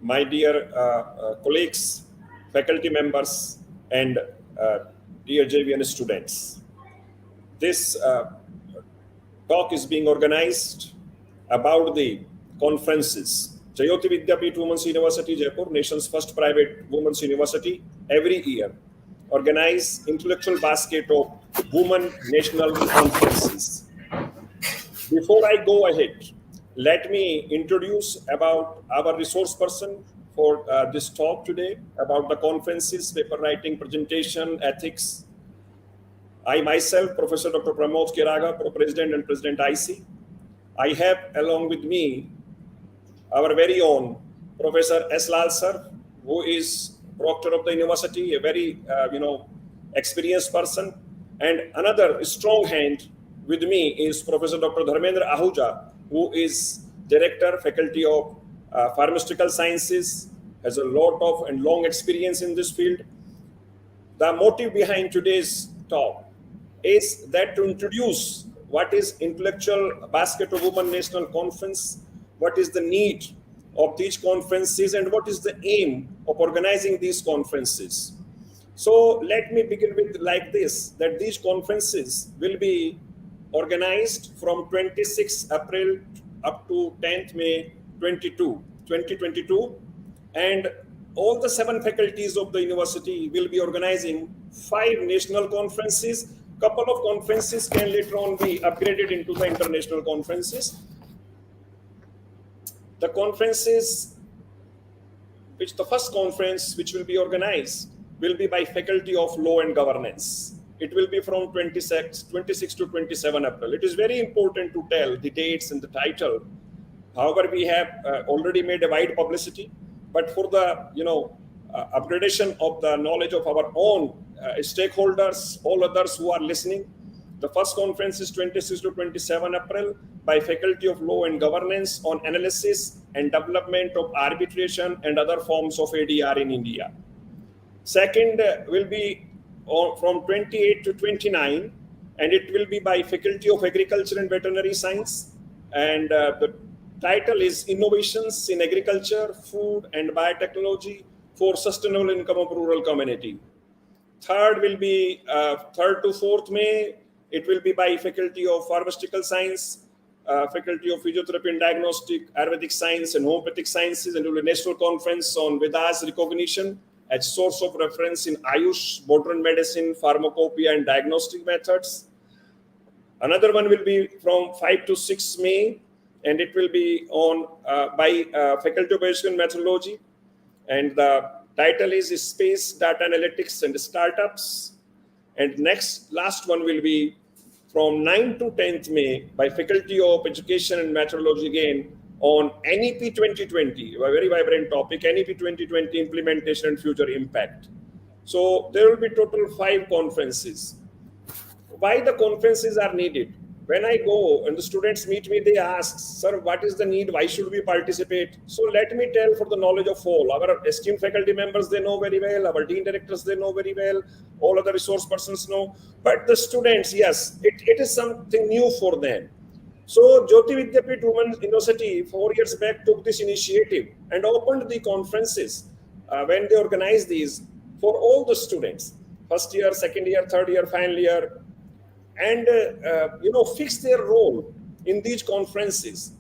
my dear colleagues, faculty members, and dear JVN students. This talk is being organized about the conferences. Jayoti Vidyapeeth Women's University, Jaipur, nation's first private women's university, every year organize intellectual basket of women national conferences. Before I go ahead, let me introduce about our resource person for this talk today about the conferences, paper writing, presentation, ethics. I myself, Professor Dr. Pramod Kiraga, President and President IC. I have along with me our very own Professor S. Lal sir, who is proctor of the university, a very experienced person, and another strong hand with me is Professor Dr. Dharmendra Ahuja, who is Director, Faculty of Pharmaceutical Sciences, has a lot of and long experience in this field. The motive behind today's talk is that to introduce what is Intellectual Basket of Women National Conference, what is the need of these conferences, and what is the aim of organizing these conferences. So let me begin with like this, that these conferences will be organized from 26 April up to 10th May 2022, and all the 7 faculties of the university will be organizing 5 national conferences. Couple of conferences can later on be upgraded into the international conferences. The conferences, the first conference which will be organized will be by Faculty of Law and Governance. It will be from 26 to 27 April. It is very important to tell the dates and the title. However, we have already made a wide publicity, but for the upgradation of the knowledge of our own stakeholders, all others who are listening, the first conference is 26 to 27 April by Faculty of Law and Governance on analysis and development of arbitration and other forms of ADR in India. Second will be from 28 to 29, and it will be by Faculty of Agriculture and Veterinary Science, and the title is Innovations in Agriculture, Food and Biotechnology for Sustainable Income of Rural Community. Third will be 3rd to 4th May. It will be by Faculty of Pharmaceutical Science, Faculty of Physiotherapy and Diagnostic, Ayurvedic Science and Homeopathic Sciences, and a national conference on Vedas recognition as source of reference in Ayush, modern medicine, pharmacopoeia and diagnostic methods. Another one will be from 5 to 6 May, and it will be on by Faculty of Education Methodology, and the title is Space Data Analytics and Startups. And last one will be from 9 to 10th May by Faculty of Education and Meteorology again on NEP 2020, a very vibrant topic, NEP 2020 implementation and future impact. So there will be total 5 conferences. Why the conferences are needed? When I go and the students meet me, they ask, sir, what is the need? Why should we participate? So let me tell for the knowledge of all. Our esteemed faculty members, they know very well. Our dean directors, they know very well. All other resource persons know. But the students, yes, it is something new for them. So Jyoti Vidyapeeth Women's University 4 years back took this initiative and opened the conferences when they organized these for all the students, first year, second year, third year, final year, and fix their role in these conferences,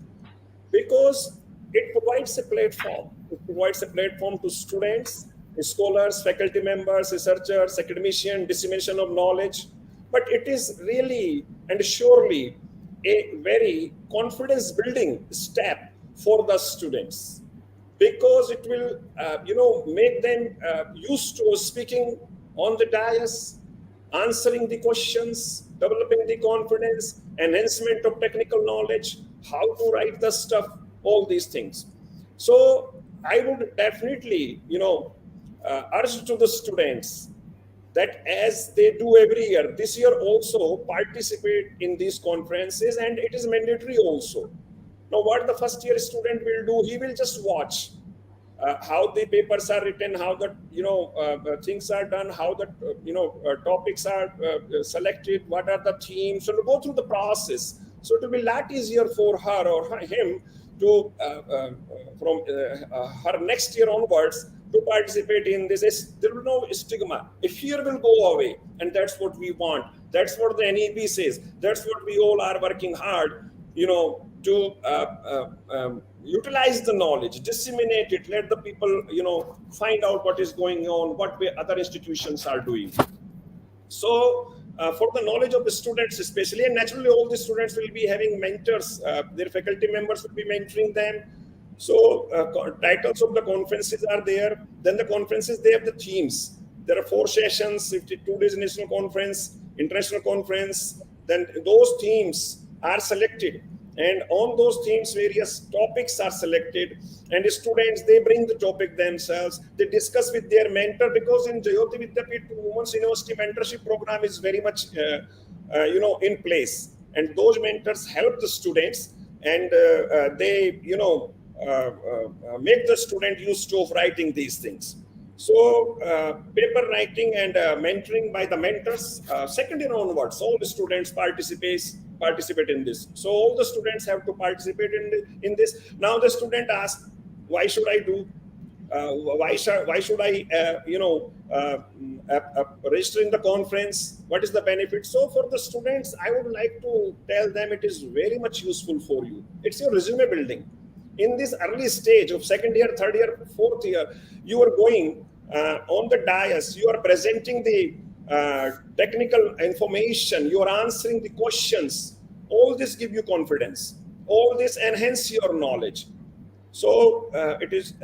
because it provides a platform. It provides a platform to students, scholars, faculty members, researchers, academicians, dissemination of knowledge. But it is really and surely a very confidence building step for the students, because it will make them used to speaking on the dais, answering the questions, developing the confidence, enhancement of technical knowledge, how to write the stuff, all these things. So I would definitely urge to the students that as they do every year, this year also participate in these conferences, and it is mandatory also. Now what the first year student will do, he will just watch how the papers are written, how the things are done, how the topics are selected, what are the themes. So to go through the process, so it will be a lot easier for her or him to from her next year onwards to participate in this. There will be no stigma. A fear will go away, and that's what we want. That's what the NEP says. That's what we all are working hard, to utilize the knowledge, disseminate it, let the people, find out what is going on, what other institutions are doing. So for the knowledge of the students especially, and naturally all the students will be having mentors, their faculty members will be mentoring them. So titles of the conferences are there. Then the conferences, they have the themes. There are 4 sessions, 52 days national conference, international conference. Then those themes are selected. And on those themes, various topics are selected. And the students, they bring the topic themselves. They discuss with their mentor, because in Jayoti Vidyapeeth Women's University mentorship program is very much, in place. And those mentors help the students, and they, make the student used to writing these things. So paper writing and mentoring by the mentors, second year onwards, all the students participate in this. So all the students have to participate in this. Now the student asks, why should I do? Why should I, register in the conference? What is the benefit? So for the students, I would like to tell them it is very much useful for you. It's your resume building. In this early stage of second year, third year, fourth year, you are going on the dais, you are presenting the technical information, you are answering the questions. All this give you confidence. All this enhance your knowledge. So it is,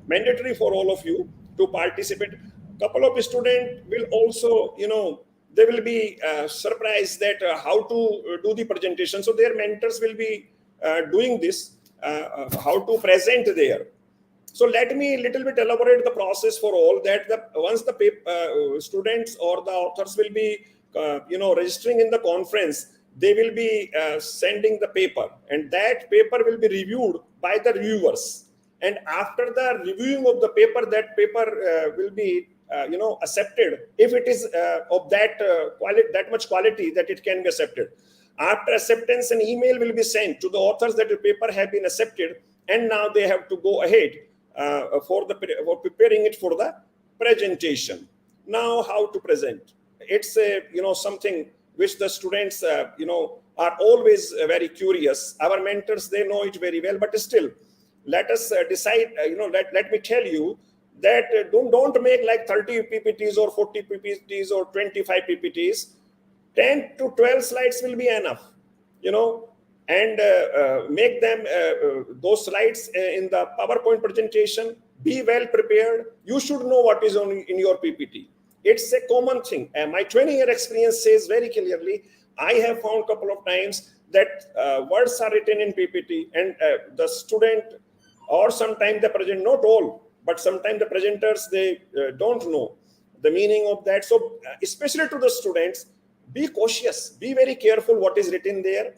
mandatory for all of you to participate. A couple of students will also, they will be surprised that how to do the presentation. So their mentors will be doing this, how to present there. So let me little bit elaborate the process for all that. Once the students or the authors will be, registering in the conference, they will be sending the paper, and that paper will be reviewed by the reviewers. And after the reviewing of the paper, that paper will be, accepted if it is of that quality, that much quality that it can be accepted. After acceptance, an email will be sent to the authors that the paper have been accepted, and now they have to go ahead for preparing it for the presentation. Now, how to present? It's something which the students are always very curious. Our mentors, they know it very well, but still, let us decide. Let me tell you that don't make like 30 PPTs or 40 PPTs or 25 PPTs. 10 to 12 slides will be enough, and make them those slides in the PowerPoint presentation. Be well prepared. You should know what is in your PPT. It's a common thing. My 20-year experience says very clearly, I have found a couple of times that words are written in PPT, and the student, or sometimes the present, not all, but sometimes the presenters, they don't know the meaning of that. So especially to the students, be cautious, be very careful what is written there.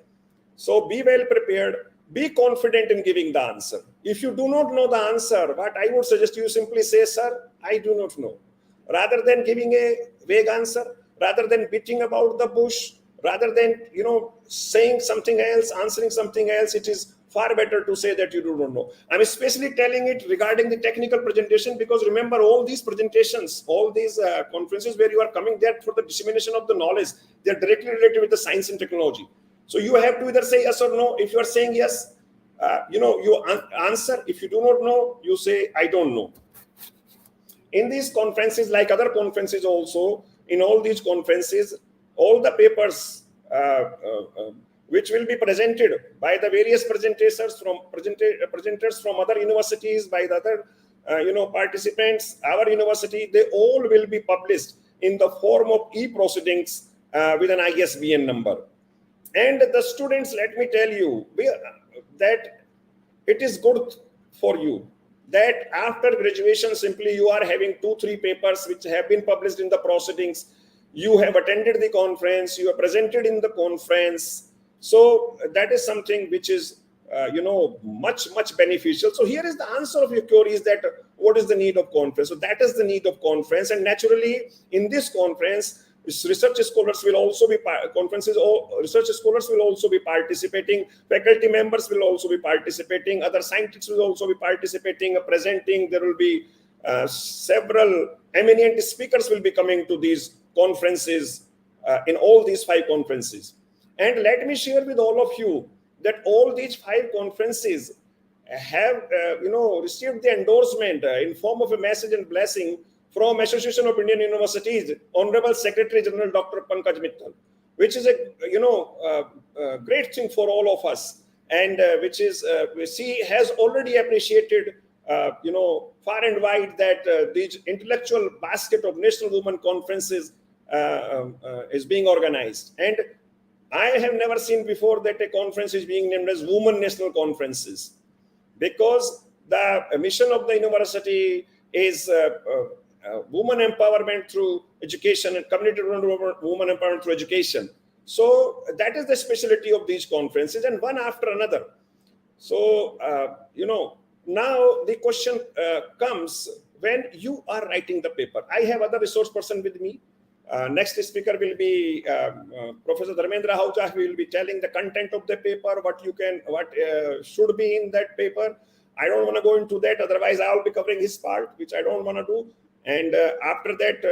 So be well prepared, be confident in giving the answer. If you do not know the answer, what I would suggest you simply say, sir, I do not know. Rather than giving a vague answer, rather than beating about the bush, rather than, saying something else, answering something else, it is far better to say that you do not know. I'm especially telling it regarding the technical presentation, because remember, all these presentations, all these conferences where you are coming there for the dissemination of the knowledge, they're directly related with the science and technology. So you have to either say yes or no. If you are saying yes, you answer. If you do not know, you say, I don't know. In these conferences, like other conferences also, in all these conferences, all the papers which will be presented by the various presenters from other universities, by the other participants, our university, they all will be published in the form of e-proceedings with an ISBN number. And the students, let me tell you that it is good for you that after graduation, simply you are having 2-3 papers which have been published in the proceedings. You have attended the conference, you are presented in the conference. So that is something which is, much beneficial. So here is the answer of your query, is that what is the need of conference? So that is the need of conference. And naturally, in this conference, research scholars will also be conferences. Research scholars will also be participating. Faculty members will also be participating. Other scientists will also be participating, presenting. There will be several eminent speakers will be coming to these conferences in all these 5 conferences. And let me share with all of you that all these 5 conferences have received the endorsement in form of a message and blessing from Association of Indian Universities, Honorable Secretary General Dr. Pankaj Mittal, which is a great thing for all of us, and which is she has already appreciated far and wide that the intellectual basket of National Women Conferences is being organized. And I have never seen before that a conference is being named as Women National Conferences, because the mission of the university is women empowerment through education and community-driven women empowerment through education. So that is the specialty of these conferences, and one after another. So, now the question comes when you are writing the paper. I have other resource person with me. Next speaker will be Professor Dharmendra Ahuja, who will be telling the content of the paper, what should be in that paper. I don't want to go into that, otherwise I'll be covering his part, which I don't want to do. And after that,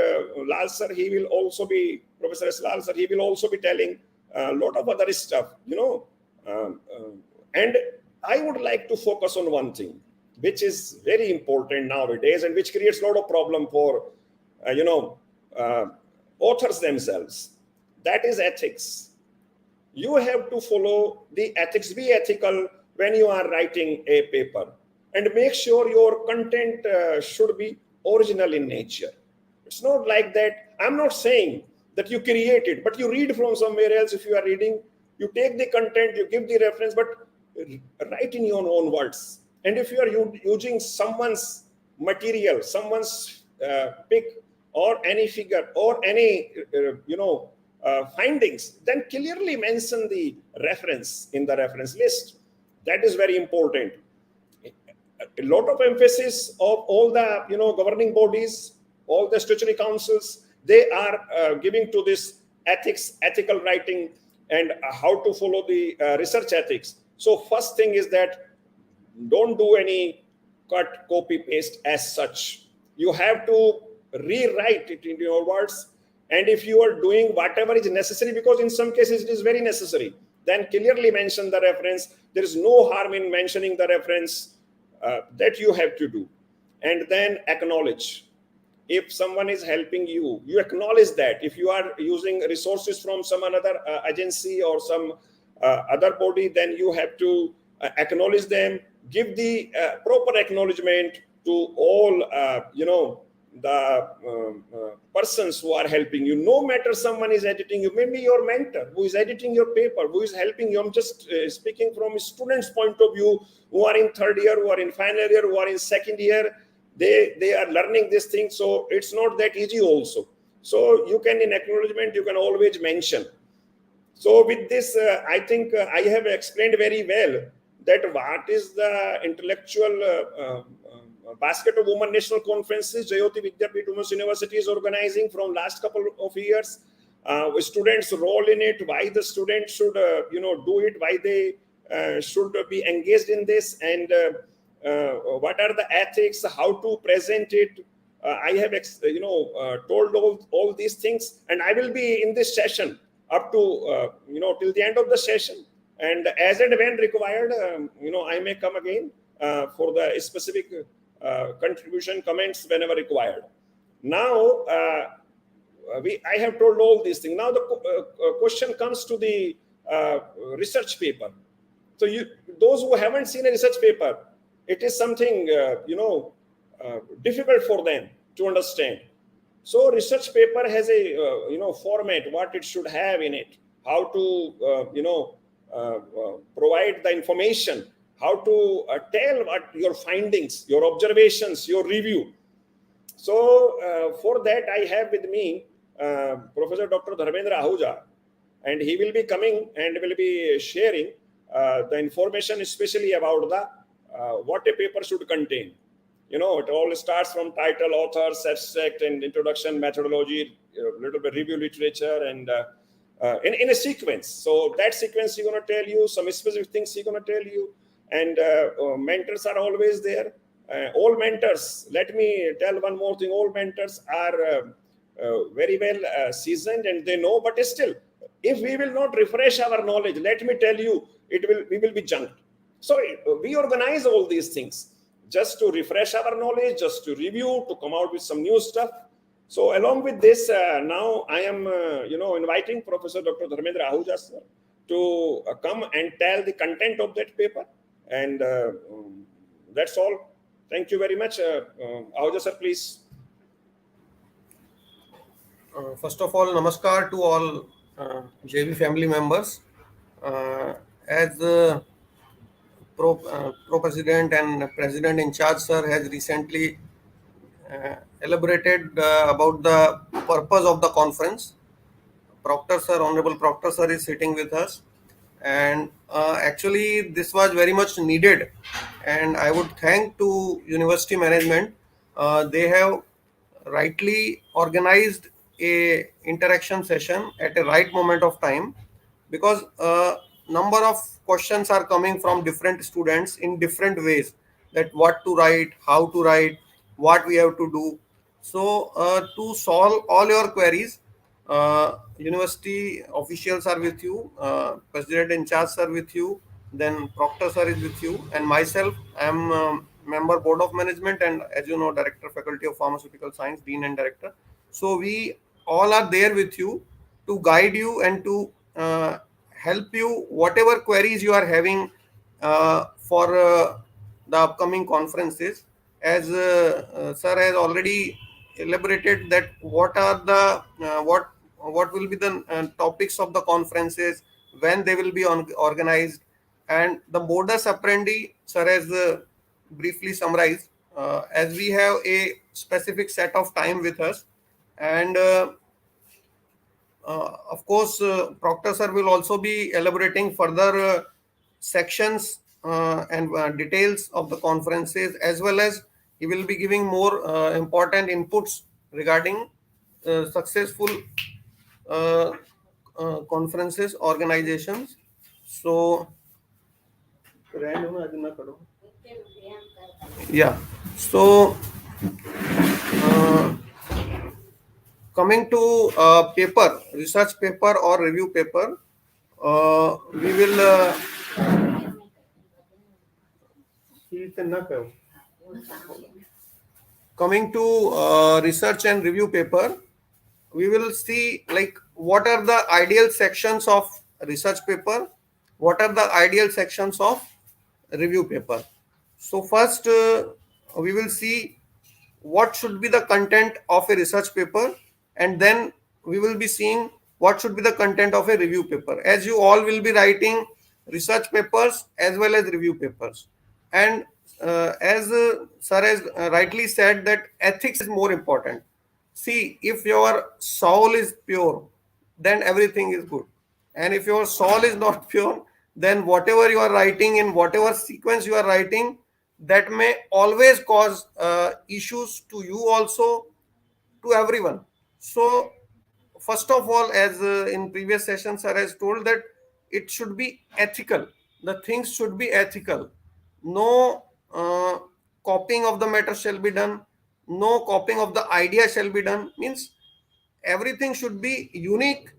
Lal sir, he will also be, Professor S. Lal sir, he will also be telling a lot of other stuff, and I would like to focus on one thing, which is very important nowadays and which creates a lot of problem for, authors themselves. That is ethics. You have to follow the ethics, be ethical when you are writing a paper, and make sure your content should be original in nature. It's not like that. I'm not saying that you create it, but you read from somewhere else. If you are reading, you take the content, you give the reference, but write in your own words. And if you are using someone's material, someone's pick or any figure or any findings, then clearly mention the reference in the reference list. That is very important. A lot of emphasis of all the governing bodies, all the statutory councils, they are giving to this ethics, ethical writing, and how to follow the research ethics. So first thing is that don't do any cut, copy, paste as such. You have to rewrite it in your words. And if you are doing whatever is necessary, because in some cases it is very necessary, then clearly mention the reference. There is no harm in mentioning the reference that you have to do. And then acknowledge. If someone is helping you, you acknowledge that. If you are using resources from some another agency or some other body, then you have to acknowledge them, give the proper acknowledgement to all the persons who are helping you. No matter someone is editing you, maybe your mentor who is editing your paper, who is helping you. I'm just speaking from a student's point of view, who are in 3rd year, who are in final year, who are in 2nd year. They are learning this thing, so it's not that easy also. So you can, in acknowledgement, you can always mention. So with this, I think I have explained very well that what is the intellectual basket of women national conferences Jayoti Vidyapeeth Women's University is organizing from last couple of years. Students' role in it, why the students should do it, why they should be engaged in this, and what are the ethics, how to present it. I have told all these things, and I will be in this session up to till the end of the session, and as and when required, I may come again for the specific contribution, comments whenever required. Now I have told all these things. Now the question comes to the research paper. So those who haven't seen a research paper, it is something difficult for them to understand. So research paper has a format, what it should have in it, how to provide the information, how to tell what your findings, your observations, your review. So for that I have with me Professor Dr. Dharmendra Ahuja, and he will be coming and will be sharing the information, especially about the what a paper should contain. It all starts from title, authors, abstract, and introduction, methodology, little bit review literature and in a sequence. So that sequence he's going to tell you some specific things he's going to tell you, and mentors are always there. All mentors, let me tell one more thing, all mentors are very well seasoned and they know, but still, if we will not refresh our knowledge, let me tell you, we will be junked. So we organize all these things just to refresh our knowledge, just to review, to come out with some new stuff. So along with this, now I am, inviting Professor Dr. Dharmendra Ahuja sir to come and tell the content of that paper. And that's all. Thank you very much. Ahuja sir, please. First of all, namaskar to all JV family members. As Pro-President and President in charge, sir, has recently elaborated about the purpose of the conference. Proctor sir, Honorable Proctor sir is sitting with us, and actually this was very much needed, and I would thank to university management. They have rightly organized a interaction session at a right moment of time, because number of questions are coming from different students in different ways, that what to write, how to write, what we have to do. So to solve all your queries, university officials are with you, president in charge are with you, then proctor sir is with you, and myself, I am member board of management, and as you know, director faculty of pharmaceutical science, dean and director. So we all are there with you to guide you and to help you whatever queries you are having for the upcoming conferences. As sir has already elaborated that what are the what will be the topics of the conferences, when they will be organized, and the modus operandi sir has briefly summarized. As we have a specific set of time with us, and of course, Proctor sir will also be elaborating further sections and details of the conferences, as well as he will be giving more important inputs regarding successful uh, conferences organizations. So, yeah. So, uh, coming to paper, research paper or review paper, we will coming to research and review paper, we will see like what are the ideal sections of research paper, what are the ideal sections of review paper. So first, we will see what should be the content of a research paper, and then we will be seeing what should be the content of a review paper, as you all will be writing research papers as well as review papers. And as sir has rightly said, that ethics is more important. See, if your soul is pure, then everything is good, and if your soul is not pure, then whatever you are writing in whatever sequence you are writing, that may always cause issues to you also, to everyone. So first of all, as in previous sessions sir has told, that it should be ethical, the things should be ethical. No copying of the matter shall be done, no copying of the idea shall be done, means everything should be unique.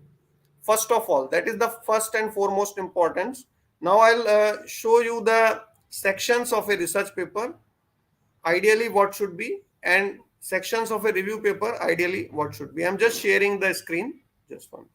First of all, that is the first and foremost importance. Now I'll show you the sections of a research paper, ideally what should be, and sections of a review paper, ideally what should be. I'm just sharing the screen, just one.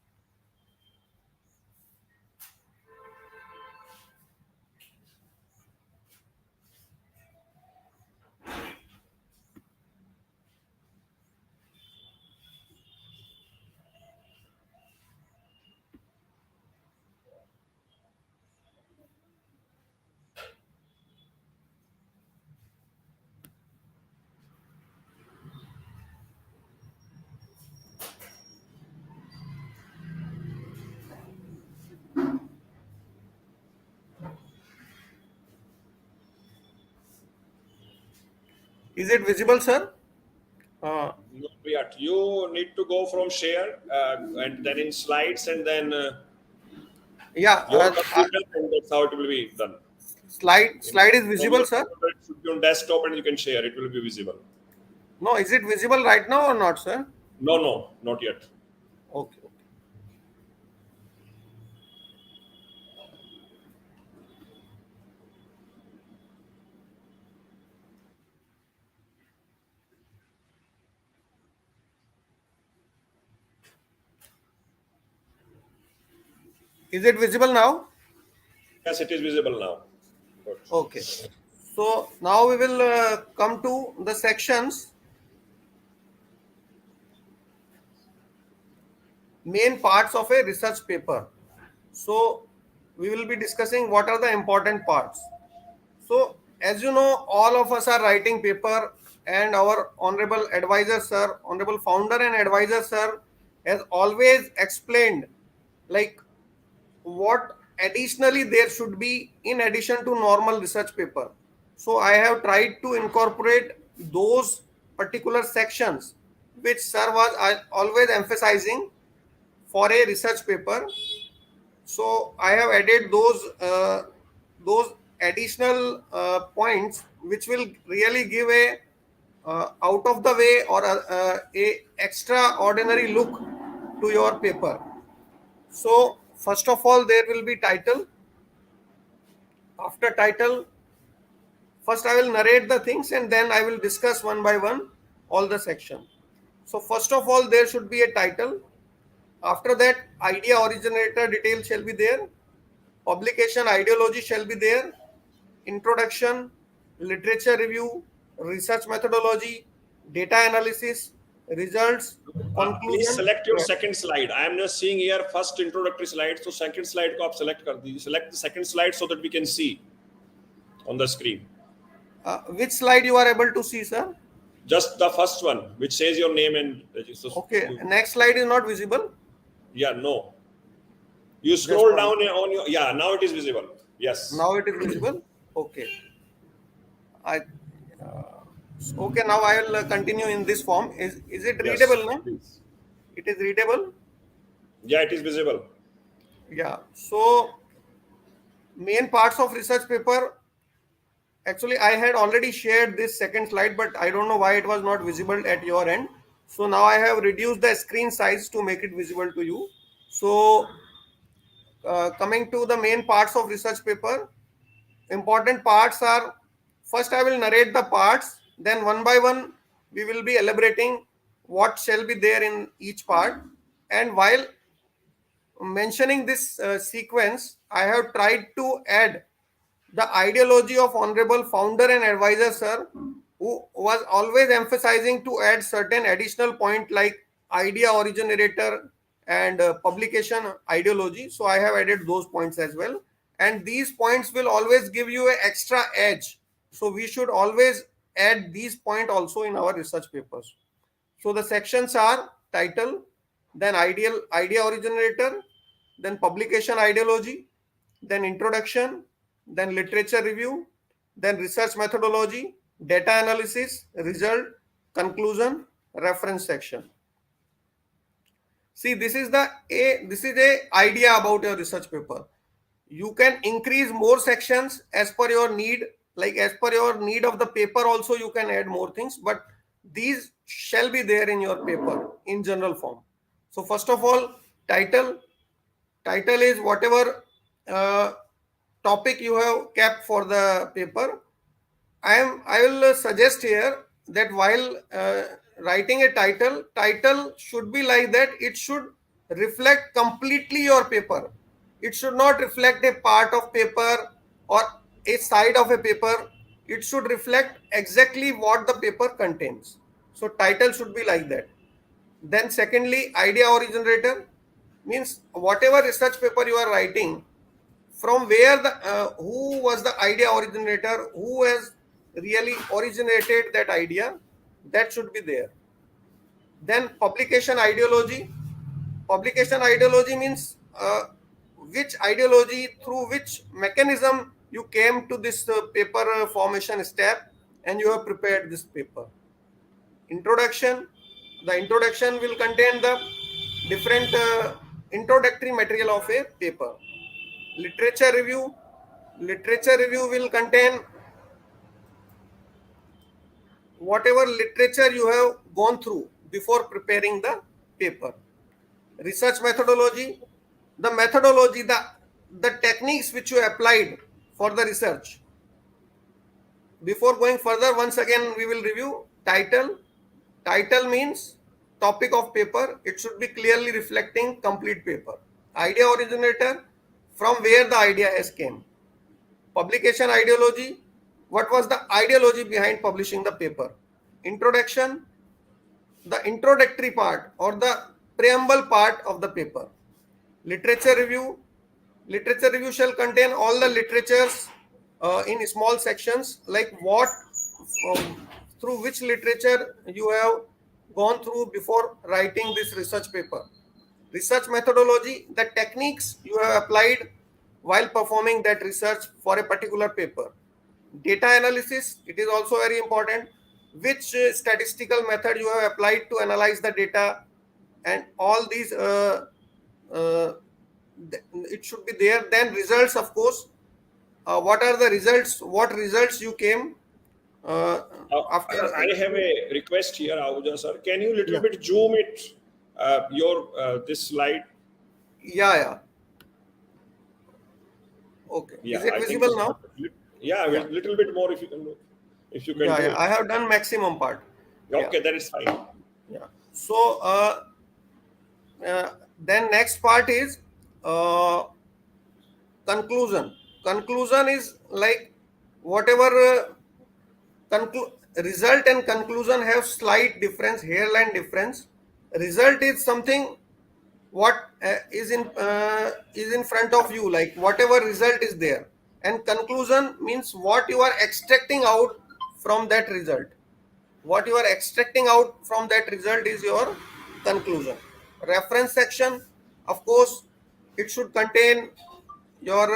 Is it visible, sir? Uh, Not yet. You need to go from share and then in slides and then yeah, your computer, and that's how it will be done. slide is From visible, your sir. computer, it should be on desktop and you can share. It will be visible. No, is it visible right now or not, sir? No, no, not yet. Okay. Is it visible now? Yes, it is visible now. Good. Okay. So now we will come to the sections, main parts of a research paper. So we will be discussing what are the important parts. So as you know, all of us are writing paper, and our honorable advisor sir, honorable founder and advisor sir has always explained like what additionally there should be in addition to normal research paper. So I have tried to incorporate those particular sections which sir was always emphasizing for a research paper. So I have added those additional points which will really give a out of the way or a extraordinary look to your paper. So first of all, there will be title. After title, first I will narrate the things and then I will discuss one by one all the section. So first of all, there should be a title. After that, idea originator detail shall be there. Publication ideology shall be there. Introduction, literature review, research methodology, data analysis, results, Please conclusion. select your second slide. I am just seeing here first introductory slide. So second slide को आप select कर दीजिए. Select the second slide so that we can see on the screen. Which slide you are able to see, sir? Just the first one, which says your name and register. Okay, next slide is not visible. Yeah, no. You Just scroll one. down on your. Yeah, now it is visible. Yes. Now it is visible. Okay. I okay. Now I will continue in this form. Is it Yes. readable? No, Please. it is readable. Yeah, it is visible. Yeah. So main parts of research paper. Actually, I had already shared this second slide, but I don't know why it was not visible at your end. So now I have reduced the screen size to make it visible to you. So coming to the main parts of research paper, important parts are, first I will narrate the parts, then one by one we will be elaborating what shall be there in each part. And while mentioning this sequence, I have tried to add the ideology of honorable founder and advisor sir, who was always emphasizing to add certain additional point like idea originator and publication ideology. So I have added those points as well, and these points will always give you an extra edge. So we should always add these points also in our research papers. So the sections are title, then idea originator, then publication ideology, then introduction, then literature review, then research methodology, data analysis, result, conclusion, reference section. See, this is a idea about your research paper. You can increase more sections as per your need, like as per your need of the paper also you can add more things, but these shall be there in your paper in general form. So first of all, title is whatever uh, topic you have kept for the paper. I will suggest here that while writing a title should be like that. It should reflect completely your paper. It should not reflect a part of paper or a side of a paper. It should reflect exactly what the paper contains. So title should be like that. Then secondly, idea originator means whatever research paper you are writing, from where the who was the idea originator, who has really originated that idea, that should be there. Then publication ideology means which ideology, through which mechanism you came to this paper formation step and you have prepared this paper. Introduction. The introduction will contain the different introductory material of a paper. Literature review. Literature review will contain whatever literature you have gone through before preparing the paper. Research methodology. The methodology, the techniques which you applied for the research. Before going further, once again we will review title. Title means topic of paper. It should be clearly reflecting complete paper. Idea originator, from where the idea has came. Publication ideology, what was the ideology behind publishing the paper. Introduction, the introductory part or the preamble part of the paper. Literature review. Literature review shall contain all the literatures in small sections, like what through which literature you have gone through before writing this research paper. Research methodology, the techniques you have applied while performing that research for a particular paper. Data analysis, it is also very important. Which statistical method you have applied to analyze the data, and all these it should be there. Then results, of course. What are the results? What results you came after? I have a request here, Ahuja sir. Can you little Yeah. bit zoom it, this slide? Yeah. Okay. Yeah, Is it I think visible now? Yeah, Yeah. little bit more if you can do. If you can do Yeah. it. I have done maximum part. Okay, that is fine. Yeah. So then next part is conclusion. Conclusion is like whatever result and conclusion have slight difference, hairline difference. Result is something what is in front of you, like whatever result is there, and conclusion means what you are extracting out from that result. What you are extracting out from that result is your conclusion. Reference section, of course, it should contain your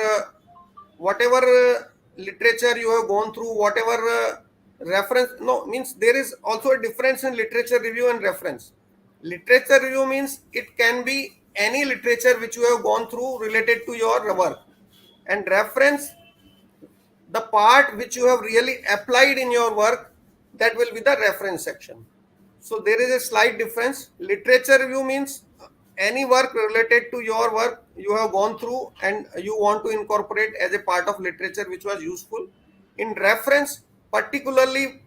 whatever literature you have gone through, whatever reference. No, means there is also a difference in literature review and reference. Literature review means it can be any literature which you have gone through related to your work, and reference, the part which you have really applied in your work, that will be the reference section. So there is a slight difference. Literature review means any work related to your work you have gone through and you want to incorporate as a part of literature which was useful. In reference, particularly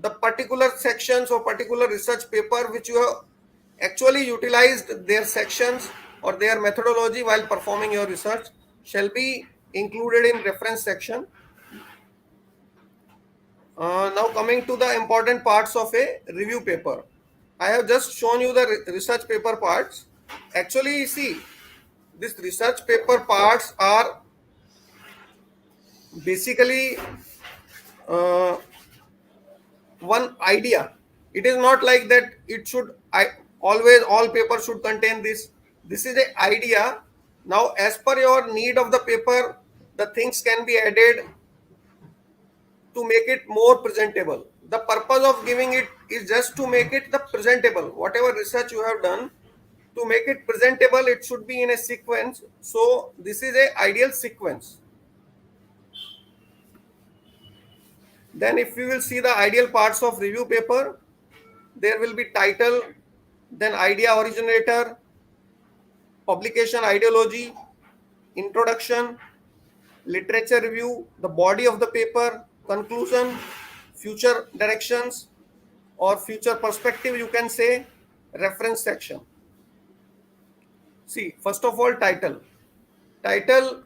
the particular sections or particular research paper which you have actually utilized their sections or their methodology while performing your research shall be included in reference section. Now coming to the important parts of a review paper. I have just shown you the research paper parts. Actually, see, these research paper parts are basically one idea. It is not like that it should always all papers should contain this. This is an idea. Now, as per your need of the paper, the things can be added to make it more presentable. The purpose of giving it is just to make it the presentable. Whatever research you have done, to make it presentable, it should be in a sequence. So this is a ideal sequence. Then if we will see the ideal parts of review paper, there will be title, then idea originator, publication ideology, introduction, literature review, the body of the paper, conclusion, future directions or future perspective, you can say, reference section. See, first of all, title. Title,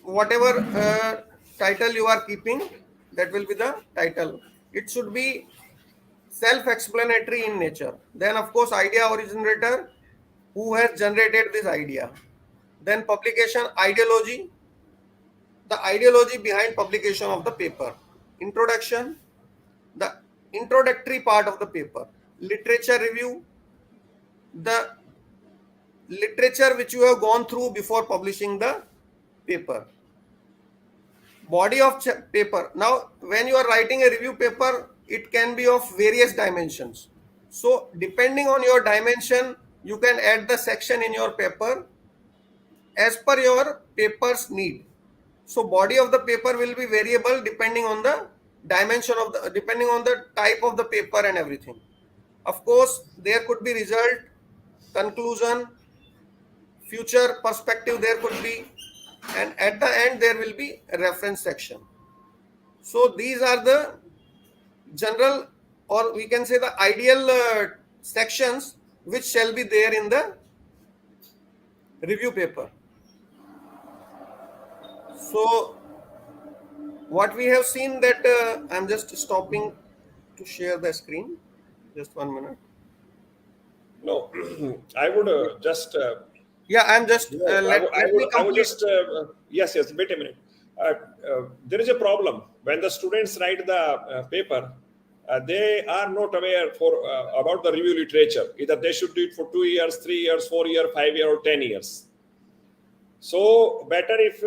whatever title you are keeping, that will be the title. It should be self-explanatory in nature. Then, of course, idea originator, who has generated this idea. Then publication ideology, the ideology behind publication of the paper. Introduction, the introductory part of the paper. Literature review, the literature which you have gone through before publishing the paper. Body of paper. Now, when you are writing a review paper, it can be of various dimensions. So depending on your dimension, you can add the section in your paper as per your paper's need. So body of the paper will be variable depending on the dimension of the, depending on the type of the paper and everything. Of course, there could be result, conclusion, future perspective there could be, and at the end there will be a reference section. So these are the general, or we can say the ideal sections which shall be there in the review paper. So what we have seen that I'm just stopping to share the screen. Just 1 minute. No, I would just Yeah, I'm just I let me would complete. just yes, yes. Wait a minute. There is a problem when the students write the paper. They are not aware for about the review literature. Either they should do it for 2 years, 3 years, 4 years, 5 years, or 10 years. So better if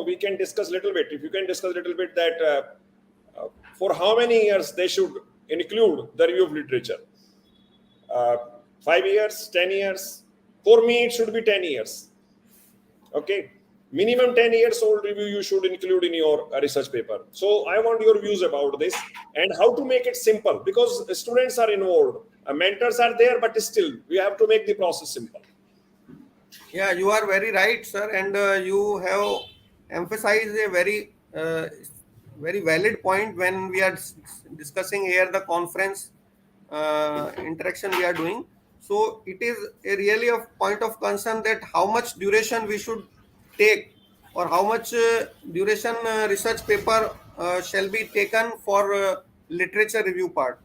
we can discuss a little bit. If you can discuss a little bit that for how many years they should include the review of literature. 5 years, 10 years. For me, it should be 10 years. Okay, minimum 10 years old review you should include in your research paper. So I want your views about this and how to make it simple, because students are involved, mentors are there, but still we have to make the process simple. Yeah, you are very right, sir, and you have emphasized a very valid point when we are discussing here the conference interaction we are doing. So it is a really a point of concern that how much duration we should take, or how much duration research paper shall be taken for literature review part.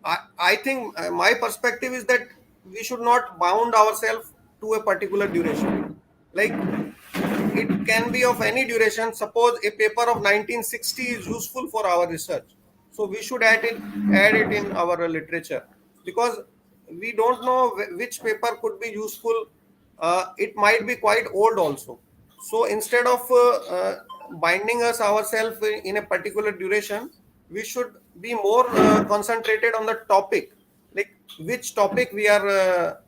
I think my perspective is that we should not bound ourselves to a particular duration. Like it can be of any duration. Suppose a paper of 1960 is useful for our research, so we should add it in our literature, because we don't know which paper could be useful. It might be quite old also. So instead of binding us ourselves in a particular duration, we should be more concentrated on the topic, like which topic we are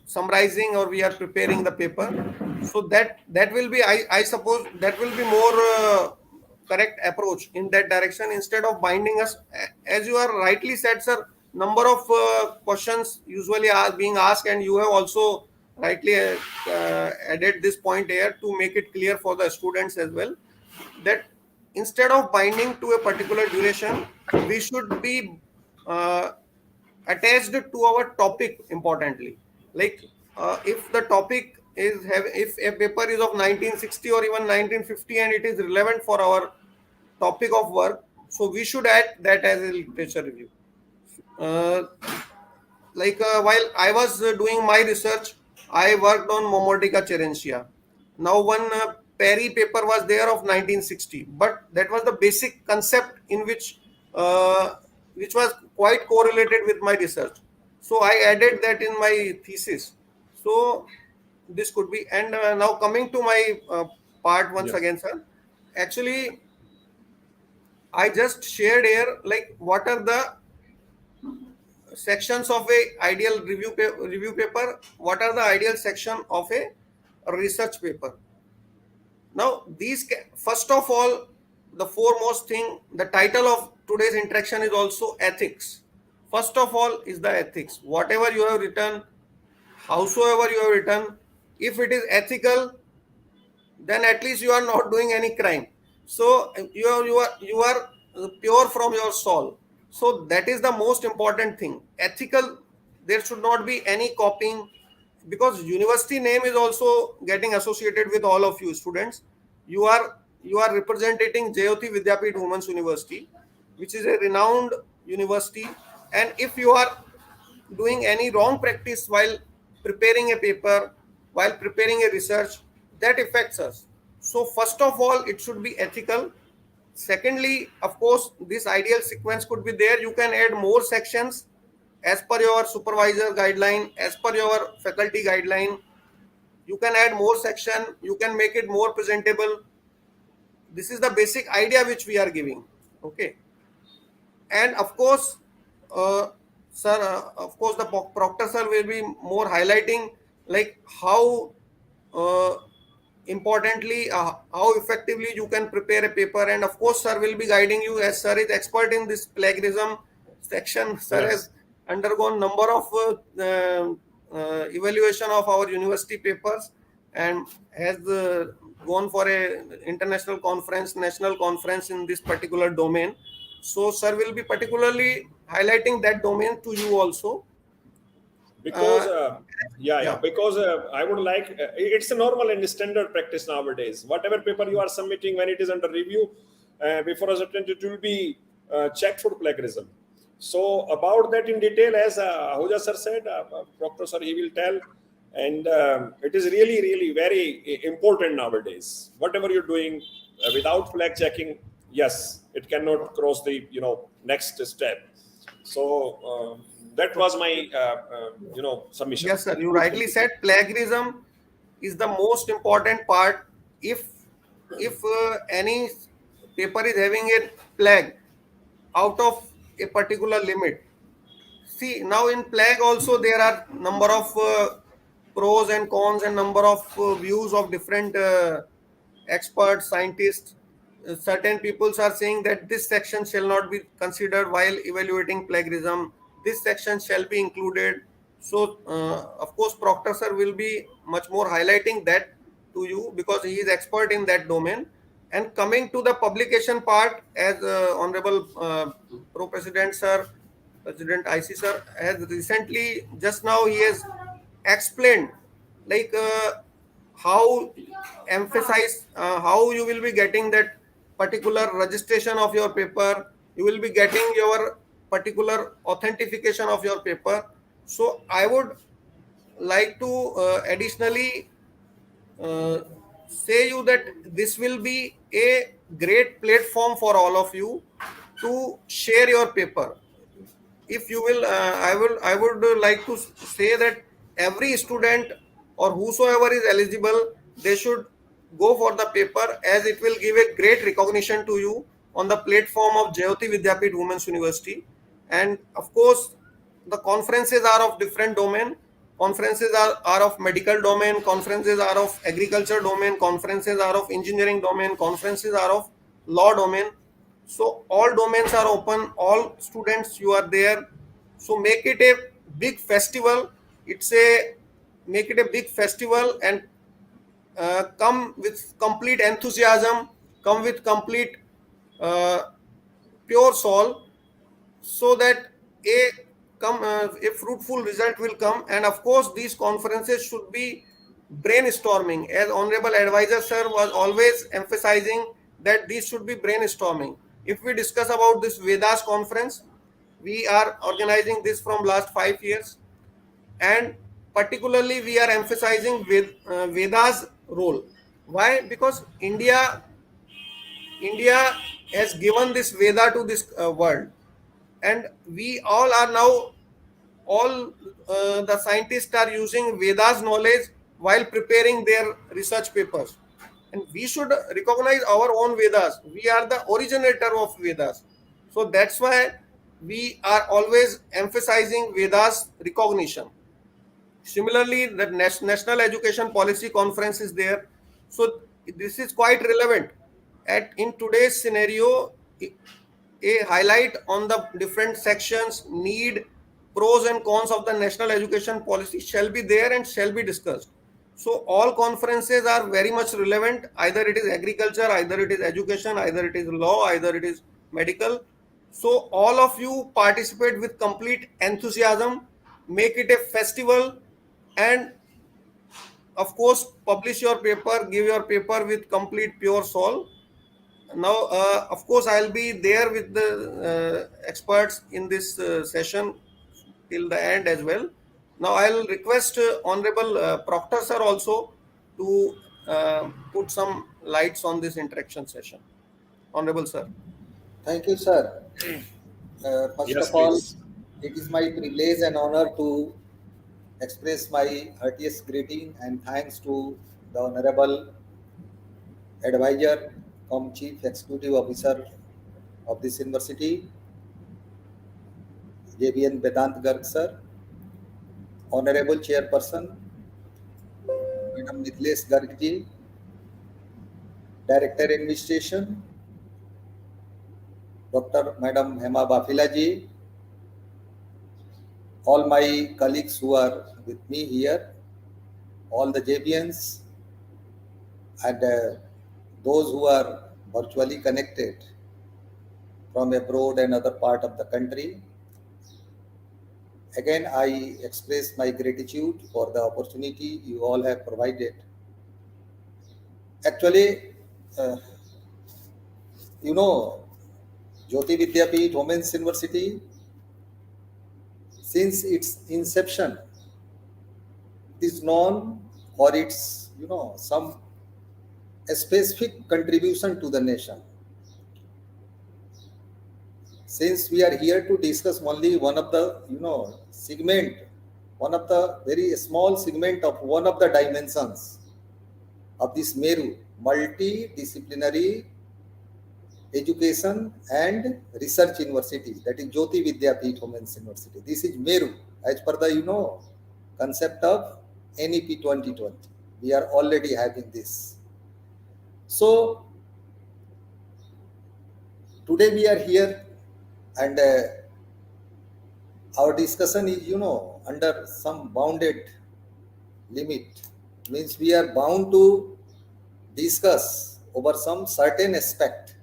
summarizing or we are preparing the paper. So that will be, I suppose that will be more correct approach in that direction, instead of binding us. As you are rightly said, sir, number of questions usually are being asked, and you have also rightly added this point here to make it clear for the students as well, that instead of binding to a particular duration, we should be uh, attached to our topic importantly. Like if the topic is if a paper is of 1960 or even 1950 and it is relevant for our topic of work, so we should add that as a literature review. uh, while I was doing my research, I worked on Momotica cherencia. Now one Perry paper was there of 1960, but that was the basic concept in which was quite correlated with my research. So I added that in my thesis. So this could be. And now coming to my part once Yes. again, sir. Actually, I just shared here like what are the sections of a ideal review paper, what are the ideal section of a research paper. Now first of all, the foremost thing, the title of today's interaction is also ethics. First of all is the ethics. Whatever you have written, howsoever you have written, if it is ethical, then at least you are not doing any crime. So you are pure from your soul. So that is the most important thing. Ethical, there should not be any copying, because university name is also getting associated with all of you students. You are representing Jayoti Vidyapeeth Women's University, which is a renowned university. And if you are doing any wrong practice while preparing a paper, while preparing a research, that affects us. So first of all, it should be ethical. Secondly, of course, this ideal sequence could be there. You can add more sections as per your supervisor guideline, as per your faculty guideline. You can add more section, you can make it more presentable. This is the basic idea which we are giving. Okay. And of course, uh, sir, of course, the proctor sir will be more highlighting like how uh, importantly how effectively you can prepare a paper. And of course, sir will be guiding you, as sir is expert in this plagiarism section. Sir has Yes. undergone number of evaluation of our university papers, and has gone for a international conference, national conference in this particular domain. So sir will be particularly highlighting that domain to you also. Because uh, yeah. because I would like, it's a normal and standard practice nowadays. Whatever paper you are submitting, when it is under review, before a certain, it will be checked for plagiarism. So about that in detail, as Ahuja sir said, Proctor sir, he will tell. And it is really really very important nowadays. Whatever you're doing, without flag checking, yes, it cannot cross the next step. So that was my submission. Yes, sir. You rightly said plagiarism is the most important part. If any paper is having a flag out of a particular limit. See, now in plague also there are number of pros and cons, and number of views of different experts, scientists. Certain peoples are saying that this section shall not be considered while evaluating plagiarism. This section shall be included. So, of course, Proctor sir will be much more highlighting that to you because he is expert in that domain. And coming to the publication part, as Honorable Pro President sir, President IC sir has recently, just now he has explained like how emphasize how you will be getting that particular registration of your paper, you will be getting your particular authentication of your paper. So I would like to additionally uh, say you that this will be a great platform for all of you to share your paper. If you will, I would like to say that every student or whosoever is eligible, they should go for the paper, as it will give a great recognition to you on the platform of Jayoti Vidyapeeth Women's University. And of course, the conferences are of different domain. Conferences are of medical domain, conferences are of agriculture domain, conferences are of engineering domain, conferences are of law domain. So all domains are open, all students you are there. So make it a big festival. It's a make it a big festival, and come with complete enthusiasm, come with complete uh, pure soul, so that a a fruitful result will come. And of course, these conferences should be brainstorming, as honorable advisor sir was always emphasizing that these should be brainstorming. If we discuss about this Vedas conference, we are organizing this from last 5 years, and particularly we are emphasizing with Vedas role. Why? Because India has given this Veda to this world, and we all are now, all the scientists are using Vedas knowledge while preparing their research papers. And we should recognize our own Vedas. We are the originator of Vedas. So that's why we are always emphasizing Vedas recognition. Similarly, the National Education Policy Conference is there. So this is quite relevant. At in today's scenario, a highlight on the different sections, need, pros and cons of the national education policy shall be there and shall be discussed. So all conferences are very much relevant. Either it is agriculture, either it is education, either it is law, either it is medical. So all of you participate with complete enthusiasm, make it a festival, and of course publish your paper, give your paper with complete pure soul. Now, of course, I'll be there with the experts in this session till the end as well. Now, I'll request Honorable Proctor sir also to put some lights on this interaction session. Honorable sir. Thank you, sir. First Yes, of all, please. it is my privilege and honor to express my heartiest greeting and thanks to the Honorable Advisor, Chief Executive Officer of this university, JVN Vedant Garg sir, Honorable Chairperson, Madam Mithilesh Garg ji, Director Administration, Dr. Madam Hema Bafila ji, all my colleagues who are with me here, all the JVNs, and those who are virtually connected from abroad and other part of the country. Again, I express my gratitude for the opportunity you all have provided. Actually, you know, Jyoti Vidyapeeth Women's University, since its inception, is known for its, some specific contribution to the nation. Since we are here to discuss only one of the, segment, one of the very small segment of one of the dimensions of this Meru, multidisciplinary education and research university, that is Jyoti Vidyapeeth Women's University. This is Meru, as per the, concept of NEP 2020. We are already having this. So, today we are here, and our discussion is, under some bounded limit. Means we are bound to discuss over some certain aspect.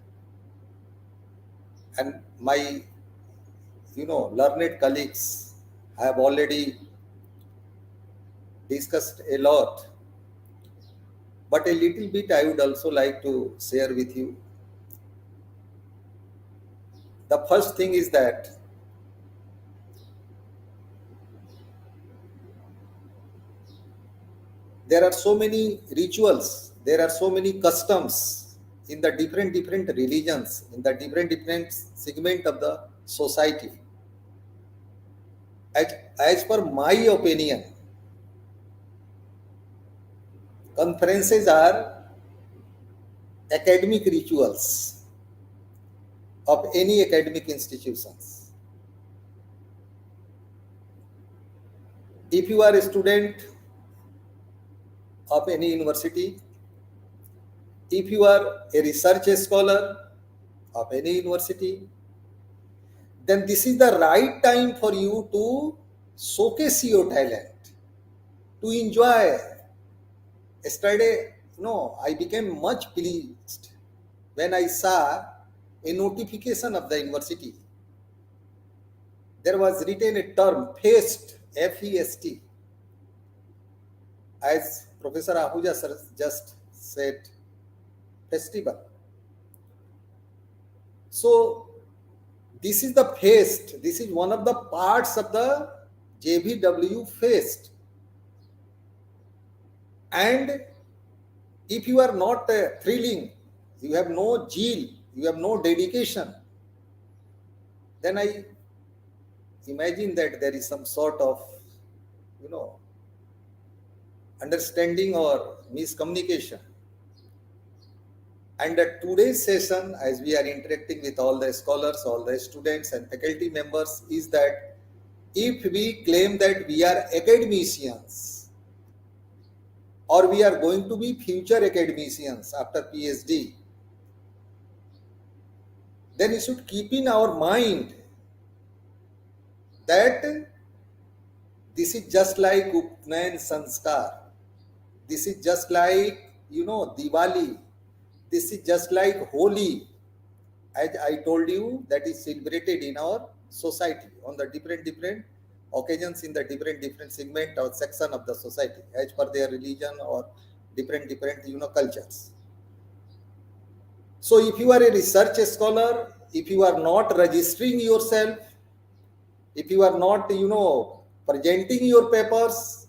And my, learned colleagues have already discussed a lot. But a little bit I would also like to share with you. The first thing is that there are so many rituals, there are so many customs in the different religions, in the different segment of the society. As per my opinion, conferences are academic rituals of any academic institutions. If you are a student of any university, if you are a research scholar of any university, then this is the right time for you to showcase your talent, to enjoy. Yesterday, I became much pleased when I saw a notification of the university. There was written a term, FEST, F-E-S-T. As Professor Ahuja sir just said, festival. So, this is the FEST. This is one of the parts of the JVWU FEST. And if you are not thrilling, you have no zeal, you have no dedication, then I imagine that there is some sort of, understanding or miscommunication. And at today's session, as we are interacting with all the scholars, all the students and faculty members, is that if we claim that we are academicians, or we are going to be future academicians after PhD, then we should keep in our mind that this is just like Upnayan Sanskar. This is just like, Diwali. This is just like Holi. As I told you, that is celebrated in our society on the different occasions in the different segment or section of the society as per their religion or different cultures. So if you are a research scholar, if you are not registering yourself, if you are not, presenting your papers,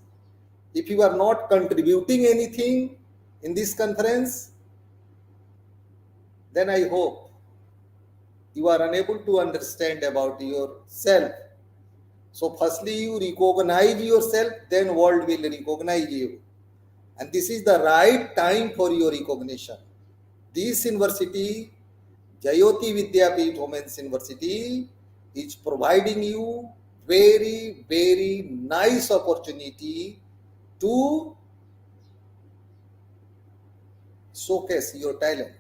if you are not contributing anything in this conference, then I hope you are unable to understand about yourself. So firstly, you recognize yourself, then world will recognize you. And this is the right time for your recognition. This university, Jayoti Vidyapeeth Women's University, is providing you very, very nice opportunity to showcase your talent.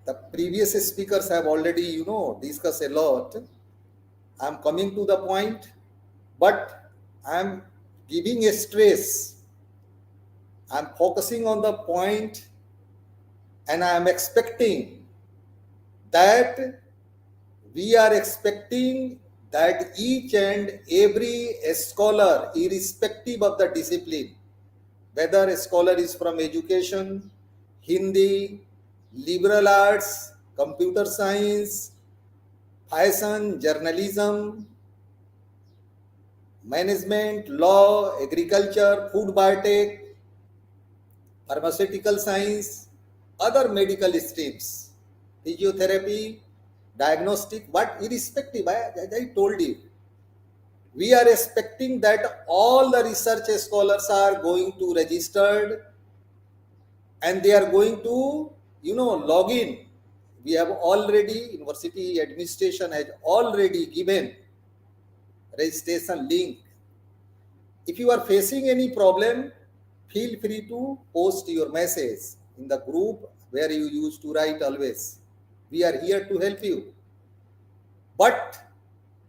The previous speakers have already, discussed a lot. I'm coming to the point, but I'm giving a stress. I'm focusing on the point, and I'm expecting that we are expecting that each and every scholar, irrespective of the discipline, whether a scholar is from education, Hindi, liberal arts, computer science, fashion, journalism, management, law, agriculture, food biotech, pharmaceutical science, other medical streams, physiotherapy, diagnostic, but irrespective, I told you, we are expecting that all the research scholars are going to registered and they are going to, log in. We have already, university administration has already given registration link. If you are facing any problem, feel free to post your message in the group where you used to write always. We are here to help you. But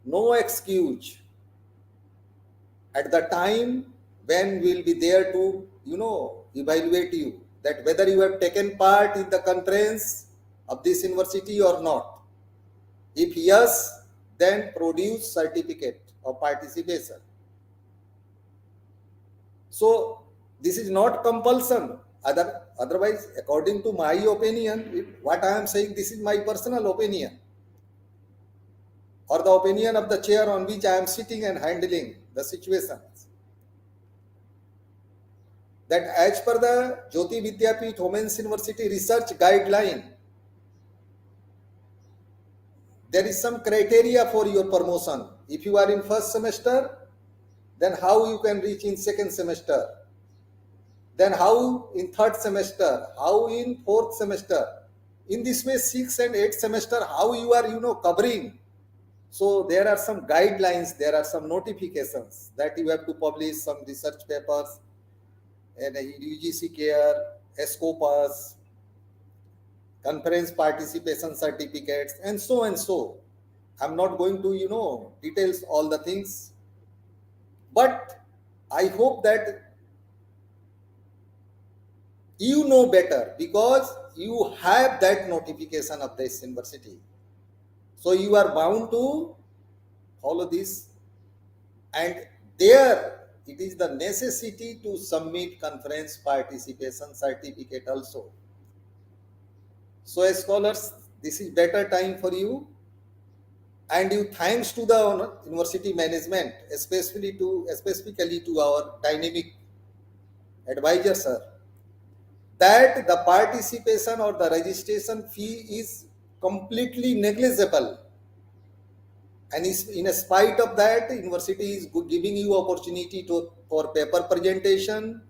no excuse. At the time when we'll be there to, evaluate you, that whether you have taken part in the conference of this university or not. If yes, then produce certificate of participation. So this is not compulsion. Otherwise, according to my opinion, what I am saying, this is my personal opinion, or the opinion of the chair on which I am sitting and handling the situations. That as per the Jayoti Vidyapeeth Women's University Research Guideline, there is some criteria for your promotion. If you are in first semester, then how you can reach in second semester, then how in third semester, how in fourth semester. In this way, 6th and 8th semester, how you are, covering. So there are some guidelines, there are some notifications that you have to publish some research papers and UGC care, Scopus, conference participation certificates, and so and so. I'm not going to, details all the things. But I hope that you know better because you have that notification of this university. So you are bound to follow this. And there it is the necessity to submit conference participation certificate also. So as scholars, this is better time for you. And you thanks to the university management, specifically to our dynamic advisor, sir, that the participation or the registration fee is completely negligible. And in spite of that, university is giving you opportunity for paper presentation,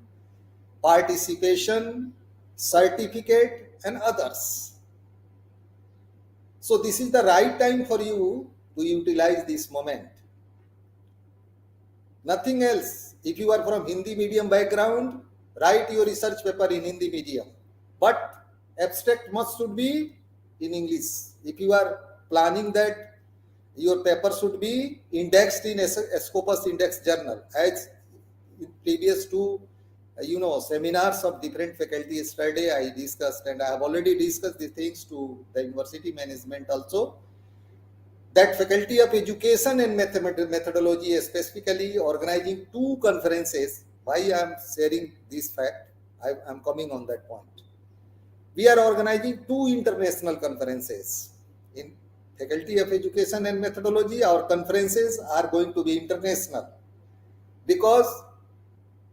participation, certificate, and others. So this is the right time for you to utilize this moment. Nothing else. If you are from Hindi medium background, write your research paper in Hindi medium. But abstract must should be in English. If you are planning that your paper should be indexed in Scopus Index Journal, as in previous two seminars of different faculty yesterday I discussed, and I have already discussed these things to the university management also, that Faculty of Education and Methodology is specifically organizing two conferences. Why I am sharing this fact, I am coming on that point. We are organizing two international conferences. In Faculty of Education and Methodology, our conferences are going to be international because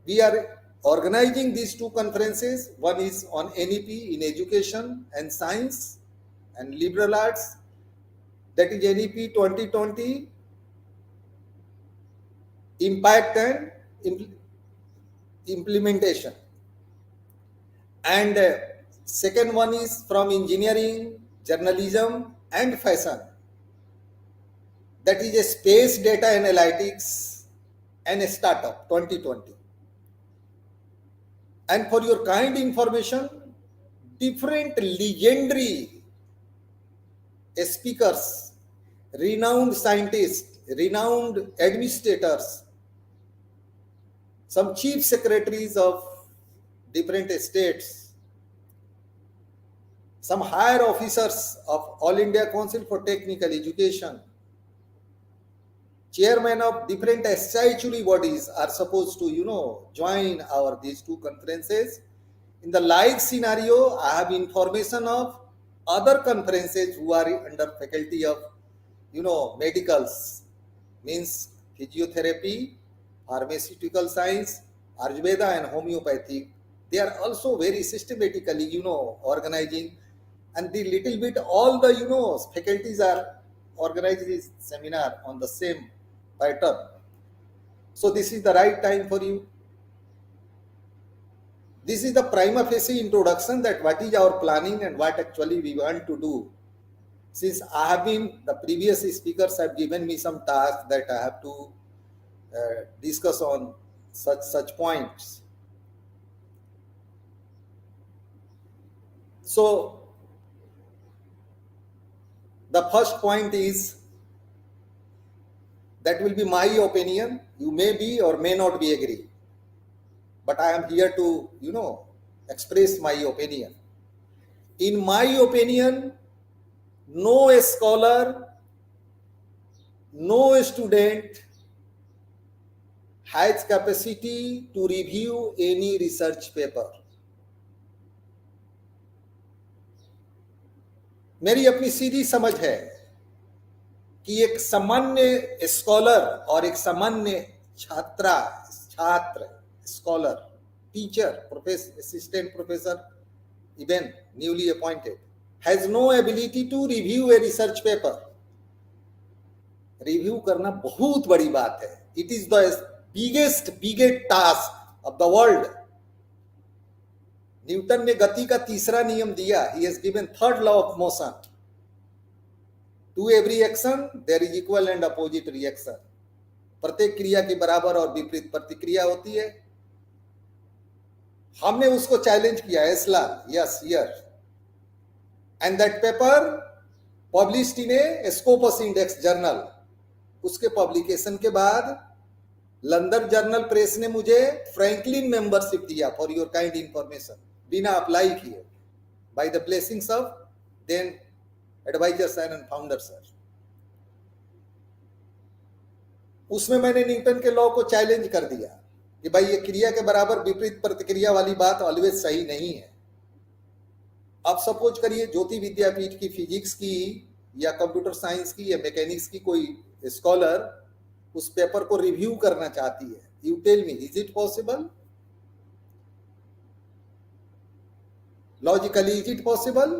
we are organizing these two conferences. One is on NEP in education and science and liberal arts, that is NEP 2020, impact and implementation. And second one is from engineering, journalism and fashion, that is a space data analytics and a startup 2020. And for your kind information, different legendary speakers, renowned scientists, renowned administrators, some chief secretaries of different states, some higher officers of All India Council for Technical Education, chairmen of different statutory bodies are supposed to, join these two conferences. In the like scenario, I have information of other conferences who are under faculty of, medicals, means physiotherapy, pharmaceutical science, Ayurveda and homeopathy. They are also very systematically, organizing, and the little bit all the, faculties are organizing this seminar on the same pattern. So this is the right time for you. This is the prima facie introduction that what is our planning and what actually we want to do. Since the previous speakers have given me some tasks that I have to discuss on such points. So the first point is, that will be my opinion. You may be or may not be agree, but I am here to, express my opinion. In my opinion, no scholar, no student has capacity to review any research paper. मेरी अपनी सीधी समझ है कि एक सामान्य scholar और एक सामान्य छात्र scholar, teacher, professor, assistant professor, even newly appointed, has no ability to review a research paper. Review करना बहुत बड़ी बात है. It is the biggest task of the world. Newton ने गति का तीसरा नियम दिया. He has given third law of motion. To every action there is equal and opposite reaction. प्रत्येक क्रिया के बराबर और विपरीत प्रतिक्रिया होती है. हमने उसको चैलेंज किया. एस्लार, yes, here, and that paper published in a Scopus Index journal. उसके पब्लिकेशन के बाद लंदन जर्नल प्रेस ने मुझे फ्रैंकलिन मेंबरशिप दिया, फॉर योर काइंड इंफॉर्मेशन, बिना अप्लाई किए, by the blessings of then advisor sir and founder sir. उसमें मैंने न्यूटन के लॉ को चैलेंज कर दिया कि भाई ये क्रिया के बराबर विपरीत प्रतिक्रिया वाली बात ऑलवेज सही नहीं है. अब सपोज करिए ज्योति विद्यापीठ की फिजिक्स की या कंप्यूटर साइंस की या मैकेनिक्स की कोई स्कॉलर उस पेपर को रिव्यू करना चाहती है. You tell me, is it possible? Logically is it possible?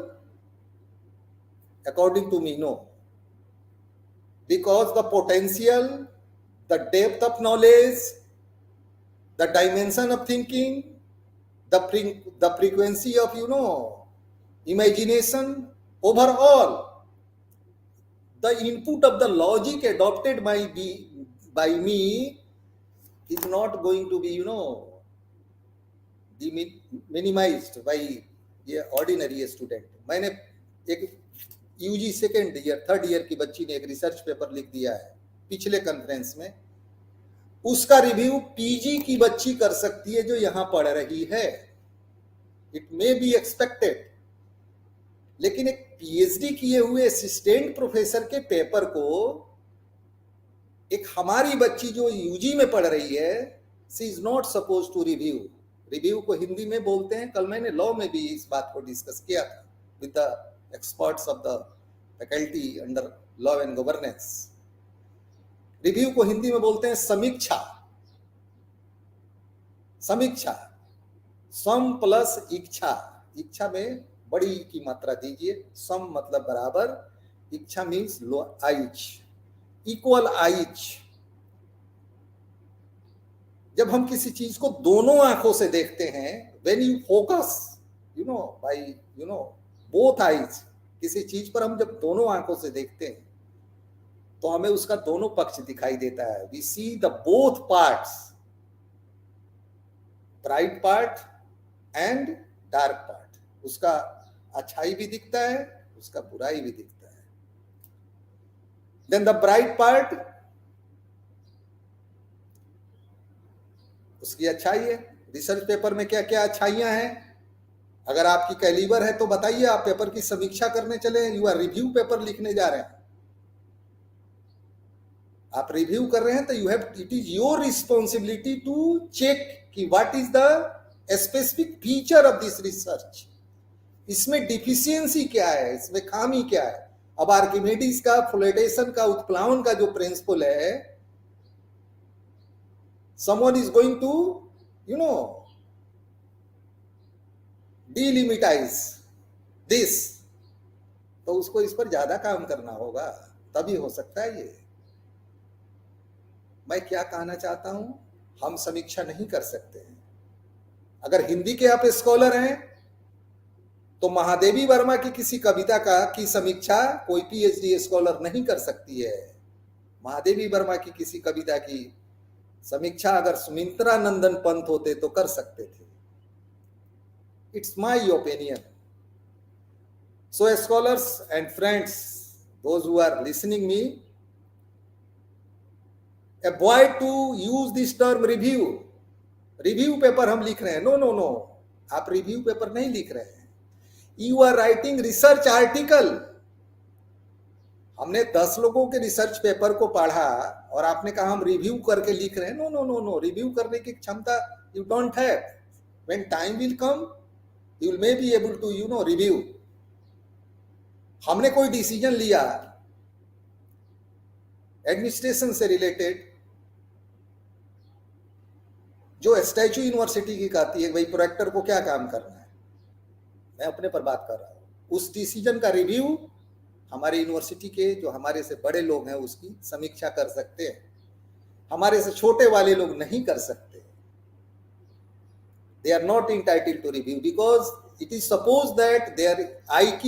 According to me, no. Because the potential, the depth of knowledge, the dimension of thinking, the frequency of, imagination, overall, the input of the logic adopted by me is not going to be, minimized by ये ordinary student. मैंने एक UG second year, third year की बच्ची ने एक research paper लिख दिया है पिछले कॉन्फ्रेंस में. उसका रिव्यू पीजी की बच्ची कर सकती है जो यहां पढ़ रही है. It may be expected. लेकिन एक पीएचडी किए हुए असिस्टेंट प्रोफेसर के पेपर को एक हमारी बच्ची जो यूजी में पढ़ रही है, she is not suppose to review. Review को हिंदी में बोलते हैं. कल मैंने लॉ में भी इस बात को डिस्कस किया था with the experts of the faculty under law and governance. Review को हिंदी में बोलते हैं समीक्षा. समीक्षा, सम प्लस इच्छा. इच्छा में बड़ी की मात्रा दीजिए. सम मतलब बराबर, इच्छा means low Aich, equal Aich. जब हम किसी चीज को दोनों आंखों से देखते हैं, when you focus, by both eyes, किसी चीज पर हम जब दोनों आंखों से देखते हैं तो हमें उसका दोनों पक्ष दिखाई देता है. We see the both parts, bright part and dark part. उसका अच्छाई भी दिखता है, उसका बुराई भी दिखता है. देन द ब्राइट पार्ट, उसकी अच्छाई है. रिसर्च पेपर में क्या क्या अच्छाइयां हैं? अगर आपकी कैलिबर है तो बताइए. आप पेपर की समीक्षा करने चले, यू आर रिव्यू पेपर लिखने जा रहे हैं, आप रिव्यू कर रहे हैं, तो you have, it is your responsibility to check कि what is the specific feature of this research. इसमें डिफिशियंसी क्या है, इसमें खामी क्या है. अब आर्किमिडीज का फ्लोटेशन का उत्प्लावन का जो प्रिंसिपल है, someone is going to, delimitize this, तो उसको इस पर ज्यादा काम करना होगा, तभी हो सकता है ये. मैं क्या कहना चाहता हूं, हम समीक्षा नहीं कर सकते हैं. अगर हिंदी के आप स्कॉलर हैं तो महादेवी वर्मा की किसी कविता की समीक्षा कोई पीएचडी स्कॉलर नहीं कर सकती है. महादेवी वर्मा की किसी कविता की समीक्षा अगर सुमित्रा नंदन पंत होते तो कर सकते थे. It's my opinion. So scholars and friends, those who are listening me, avoid to use this term review. Review paper हम लिख रहे हैं, नो नो नो, आप रिव्यू पेपर नहीं लिख रहे हैं. You are writing research article. हमने 10 लोगों के रिसर्च पेपर को पढ़ा और आपने कहा हम रिव्यू करके लिख रहे हैं. No no no no, review करने की क्षमता you don't have. When time will come you will may be able to review. हमने कोई डिसीजन लिया एडमिनिस्ट्रेशन से रिलेटेड, जो स्टैच्यू यूनिवर्सिटी की कहती है भाई प्रोरेक्टर को क्या काम करना है, मैं अपने पर बात कर रहा हूं. उस डिसीजन का रिव्यू हमारे यूनिवर्सिटी के जो हमारे से बड़े लोग हैं उसकी समीक्षा कर सकते हैं, हमारे से छोटे वाले लोग नहीं कर सकते. They are not entitled to review because it is suppose that their IQ,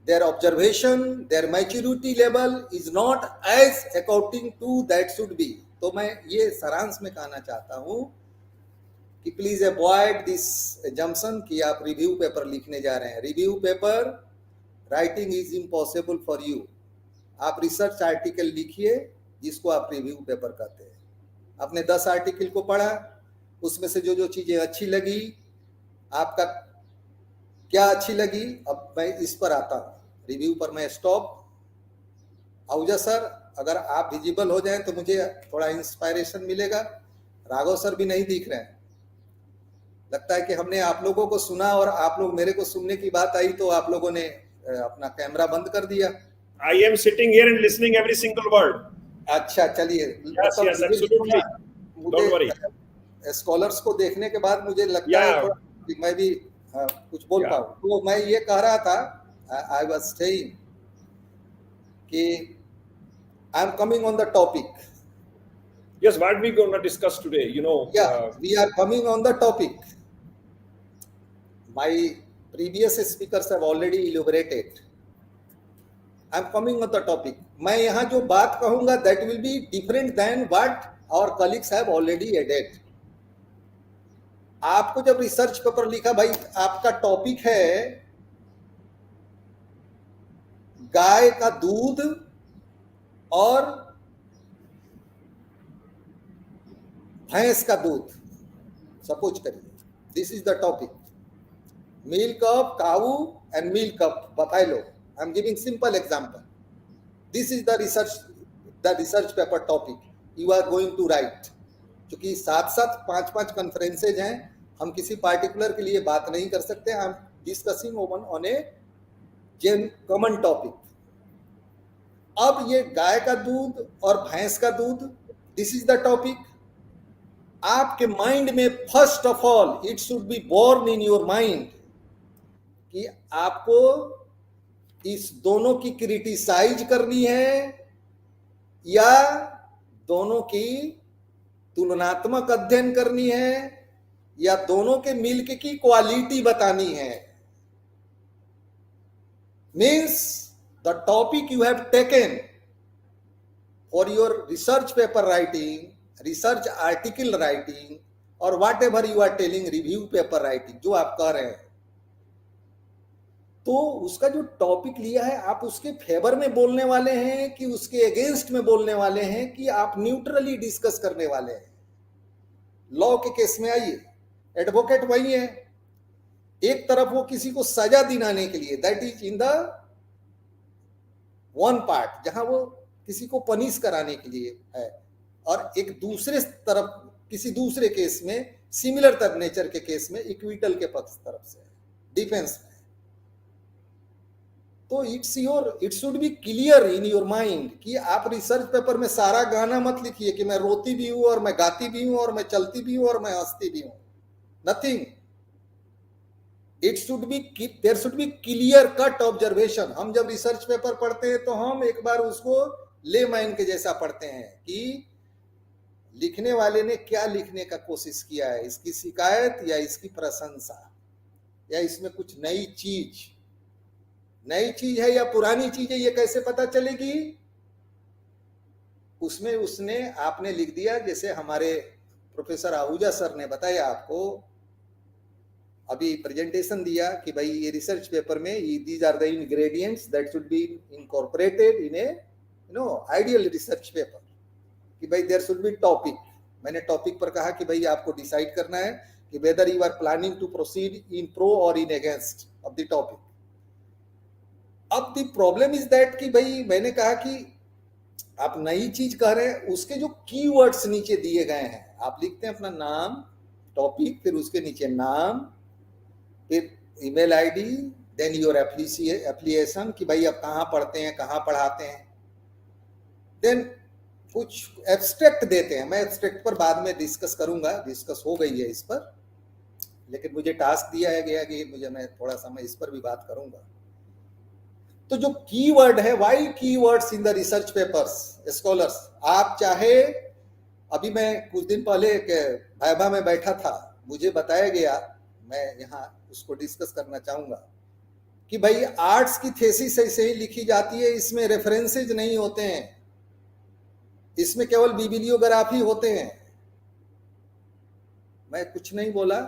their observation, their maturity level is not as according to that should be. तो मैं ये सारांश में कहना चाहता हूं कि प्लीज अवॉइड दिस जम्पशन कि आप रिव्यू पेपर लिखने जा रहे हैं. Review paper writing is impossible for you. आप रिसर्च आर्टिकल लिखिए जिसको आप रिव्यू पेपर कहते हैं. आपने 10 आर्टिकल को पढ़ा, उसमें से जो जो चीजें अच्छी लगी, आपका क्या अच्छी लगी, अब मैं इस पर आता हूं. रिव्यू पर मैं स्टॉप. आहूजा सर, अगर आप विजिबल हो जाएं तो मुझे थोड़ा इंस्पायरेशन मिलेगा. राघव सर भी नहीं दिख रहे हैं. लगता है कि हमने आप लोगों को सुना और आप लोग मेरे को सुनने की बात आई तो आप लोगों ने अपना कैमरा बंद कर दिया. I am sitting here and listening every single word. अच्छा, चलिए. Yes, yes, absolutely. Don't worry. Scholars को देखने के बाद मुझे लगता है थोड़ा कि मैं भी कुछ बोल पाऊं. तो मैं ये कह रहा था, आई वाज सेइंग कि आई am coming on the topic. Yes, what we going to discuss today, we are coming on the topic. My previous speakers have already elaborated. I am coming on the topic. मैं यहाँ जो बात कहूँगा that will be different than what our colleagues have already added. आपको जब research paper लिखा, भाई आपका टॉपिक है गाय का दूध और भैंस का दूध. सपोज करिए this is the topic, milk of cow and milk of buffalo. I am giving simple example. This is the research paper topic you are going to write. क्योंकि साथ साथ 5-5 कॉन्फ्रेंसेज हैं, हम किसी पार्टिकुलर के लिए बात नहीं कर सकते. I am discussing on a common topic. अब ये गाय का दूध और भैंस का दूध, दिस इज द टॉपिक. आपके माइंड में first of all it should be born in your mind कि आपको इस दोनों की क्रिटिसाइज करनी है या दोनों की तुलनात्मक अध्ययन करनी है या दोनों के मिलके की क्वालिटी बतानी है. means the topic you have taken for your research paper writing, research article writing, or whatever you are telling, review paper writing, जो आप कर रहे हैं, तो उसका जो टॉपिक लिया है आप उसके फेवर में बोलने वाले हैं कि उसके अगेंस्ट में बोलने वाले हैं कि आप न्यूट्रली डिस्कस करने वाले हैं। लॉ के केस में आइए, एडवोकेट वही है, एक तरफ वो किसी को सजा दिलाने के लिए, that is in the one part, जहां वो किसी को पनिश कराने के लिए है, और एक दूसरे तरफ किसी दूसरे केस में सिमिलर नेचर के केस में इक्विटल के पक्ष तरफ से डिफेंस में। तो it should be clear in your mind कि आप रिसर्च पेपर में सारा गाना मत लिखिए कि मैं रोती भी हूं और मैं गाती भी हूं और मैं चलती भी हूं और मैं हंसती भी हूं। Nothing, it should be, there should be clear cut observation. हम जब रिसर्च पेपर पढ़ते हैं तो हम एक बार उसको ले माइंड के जैसा पढ़ते हैं कि लिखने वाले ने क्या लिखने का कोशिश किया है, इसकी शिकायत या इसकी प्रशंसा, या इसमें कुछ नई चीज है या पुरानी चीज है, ये कैसे पता चलेगी? उसमें उसने आपने लिख दिया, जैसे हमारे प्रोफेसर आहूजा सर ने बताया आपको, अभी प्रेजेंटेशन दिया कि भाई ये रिसर्च पेपर में these are the ingredients that should be incorporated in a ideal research paper, कि भाई देयर शुड बी टॉपिक। मैंने टॉपिक पर कहा कि भाई आपको डिसाइड करना है कि whether you are planning to proceed in pro और in against of the topic. अब द प्रॉब्लम इज दैट कि भाई मैंने कहा कि आप नई चीज कह रहे हैं, उसके जो कीवर्ड्स नीचे दिए गए हैं, आप लिखते हैं अपना नाम, टॉपिक, फिर उसके नीचे नाम, फिर email ID, then your application कि भाई आप कहाँ पढ़ते हैं, कहाँ पढ़ाते हैं, देन कुछ एब्स्ट्रैक्ट देते हैं। मैं एब्स्ट्रैक्ट पर बाद में डिस्कस करूंगा, डिस्कस हो गई है इस पर, लेकिन मुझे टास्क दिया गया कि मैं थोड़ा सा इस पर भी बात करूंगा। तो जो कीवर्ड है, why keywords in the research papers scholars, आप चाहे, अभी मैं कुछ दिन पहले वाइवा में बैठा था, मुझे बताया गया, मैं यहाँ उसको डिस्कस करना चाहूंगा कि भाई आर्ट्स की थीसिस ऐसे ही लिखी जाती है, इसमें रेफरेंसेज नहीं होते हैं, इसमें केवल बिबिलियोग्राफी होते हैं। मैं कुछ नहीं बोला,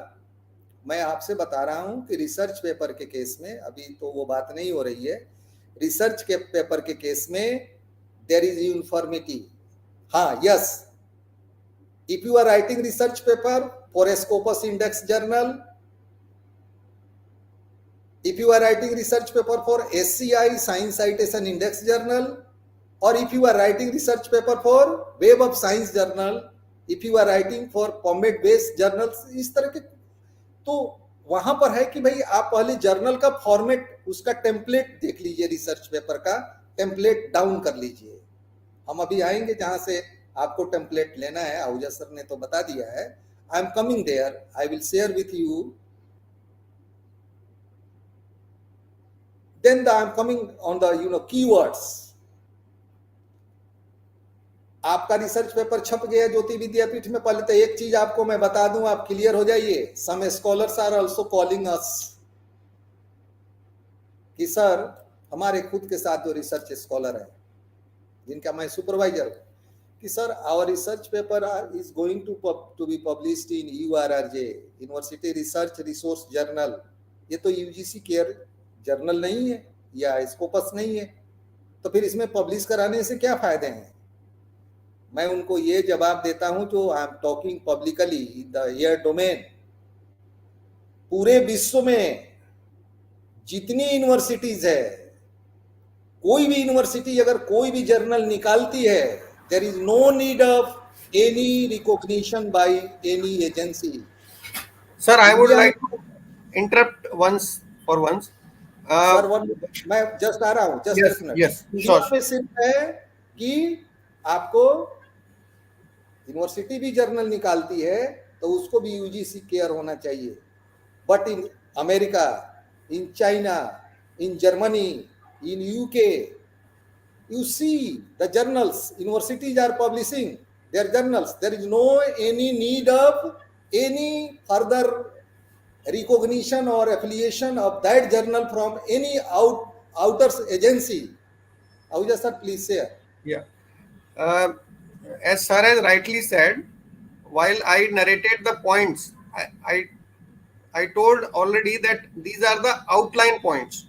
मैं आपसे बता रहा हूं कि रिसर्च पेपर के केस में, अभी तो वो बात नहीं हो रही है, रिसर्च के पेपर के केस में देयर इज यूनिफॉर्मिटी। हाँ, yes, if you are writing research paper for a Scopus index journal, if you are writing research paper for SCI Science Citation Index Journal, or if you are writing research paper for Web of Science Journal, if you are writing for PubMed based journals, इस तरह के, तो वहां पर है कि भाई आप पहले जर्नल का फॉर्मेट, उसका टेम्पलेट देख लीजिए, रिसर्च पेपर का टेम्पलेट डाउन कर लीजिए। हम अभी आएंगे जहां से आपको टेम्पलेट लेना है, आहूजा सर ने तो बता दिया है, I am coming there, I will share with you. Then I'm coming on the keywords. आपका रिसर्च पेपर छप गया ज्योति विद्यापीठ में, पहले तो एक चीज आपको मैं बता दूं, आप क्लियर हो जाइए। Some scholars are also calling us कि सर हमारे खुद के साथ जो रिसर्च स्कॉलर है, जिनका मैं सुपरवाइजर हूं, कि sir our research paper is going to be published in URRJ, university research resource journal. ये तो UGC केयर जर्नल नहीं है या स्कोपस नहीं है, तो फिर इसमें पब्लिश कराने से क्या फायदे हैं? मैं उनको ये जवाब देता हूं, जो I am talking publicly in the air domain, पूरे विश्व में जितनी यूनिवर्सिटीज है, कोई भी यूनिवर्सिटी अगर कोई भी जर्नल निकालती है, there is no need of any recognition by any agency. Sir, I would like to interrupt once for once. Sir मैं जस्ट आ रहा हूँ, जस्ट पे सिर्फ है कि आपको यूनिवर्सिटी भी जर्नल निकालती है तो उसको भी UGC केयर होना चाहिए, but in America, in China, in Germany, in UK, you see the journals, universities are publishing their journals, there is no any need of any further recognition or affiliation of that journal from any outer agency. Ahuja sir, please share. Yeah. Uh, as sir has rightly said, while I narrated the points, I told already that these are the outline points.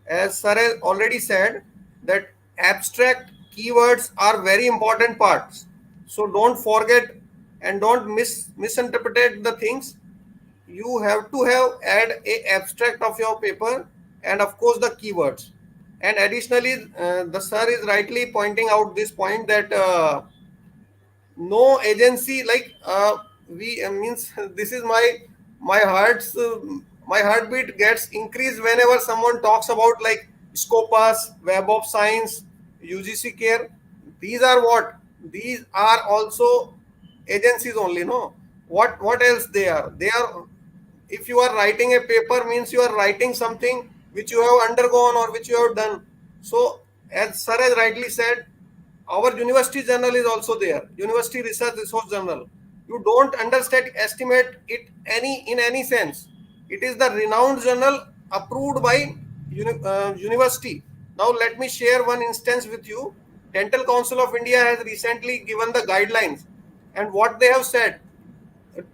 As sir has already said, that abstract keywords are very important parts. So don't forget and don't misinterpret the things. You have to have add a abstract of your paper and of course the keywords. And additionally, the sir is rightly pointing out this point that no agency like we means this is my heart's my heartbeat gets increased whenever someone talks about like Scopus, Web of Science, UGC Care. These are what? These are also agencies only, no? What else they are? They are, if you are writing a paper means you are writing something which you have undergone or which you have done. So as sir has rightly said, our university journal is also there, university research resource journal. You don't estimate it in any sense. It is the renowned journal approved by university. Now let me share one instance with you. Dental Council of India has recently given the guidelines, and what they have said,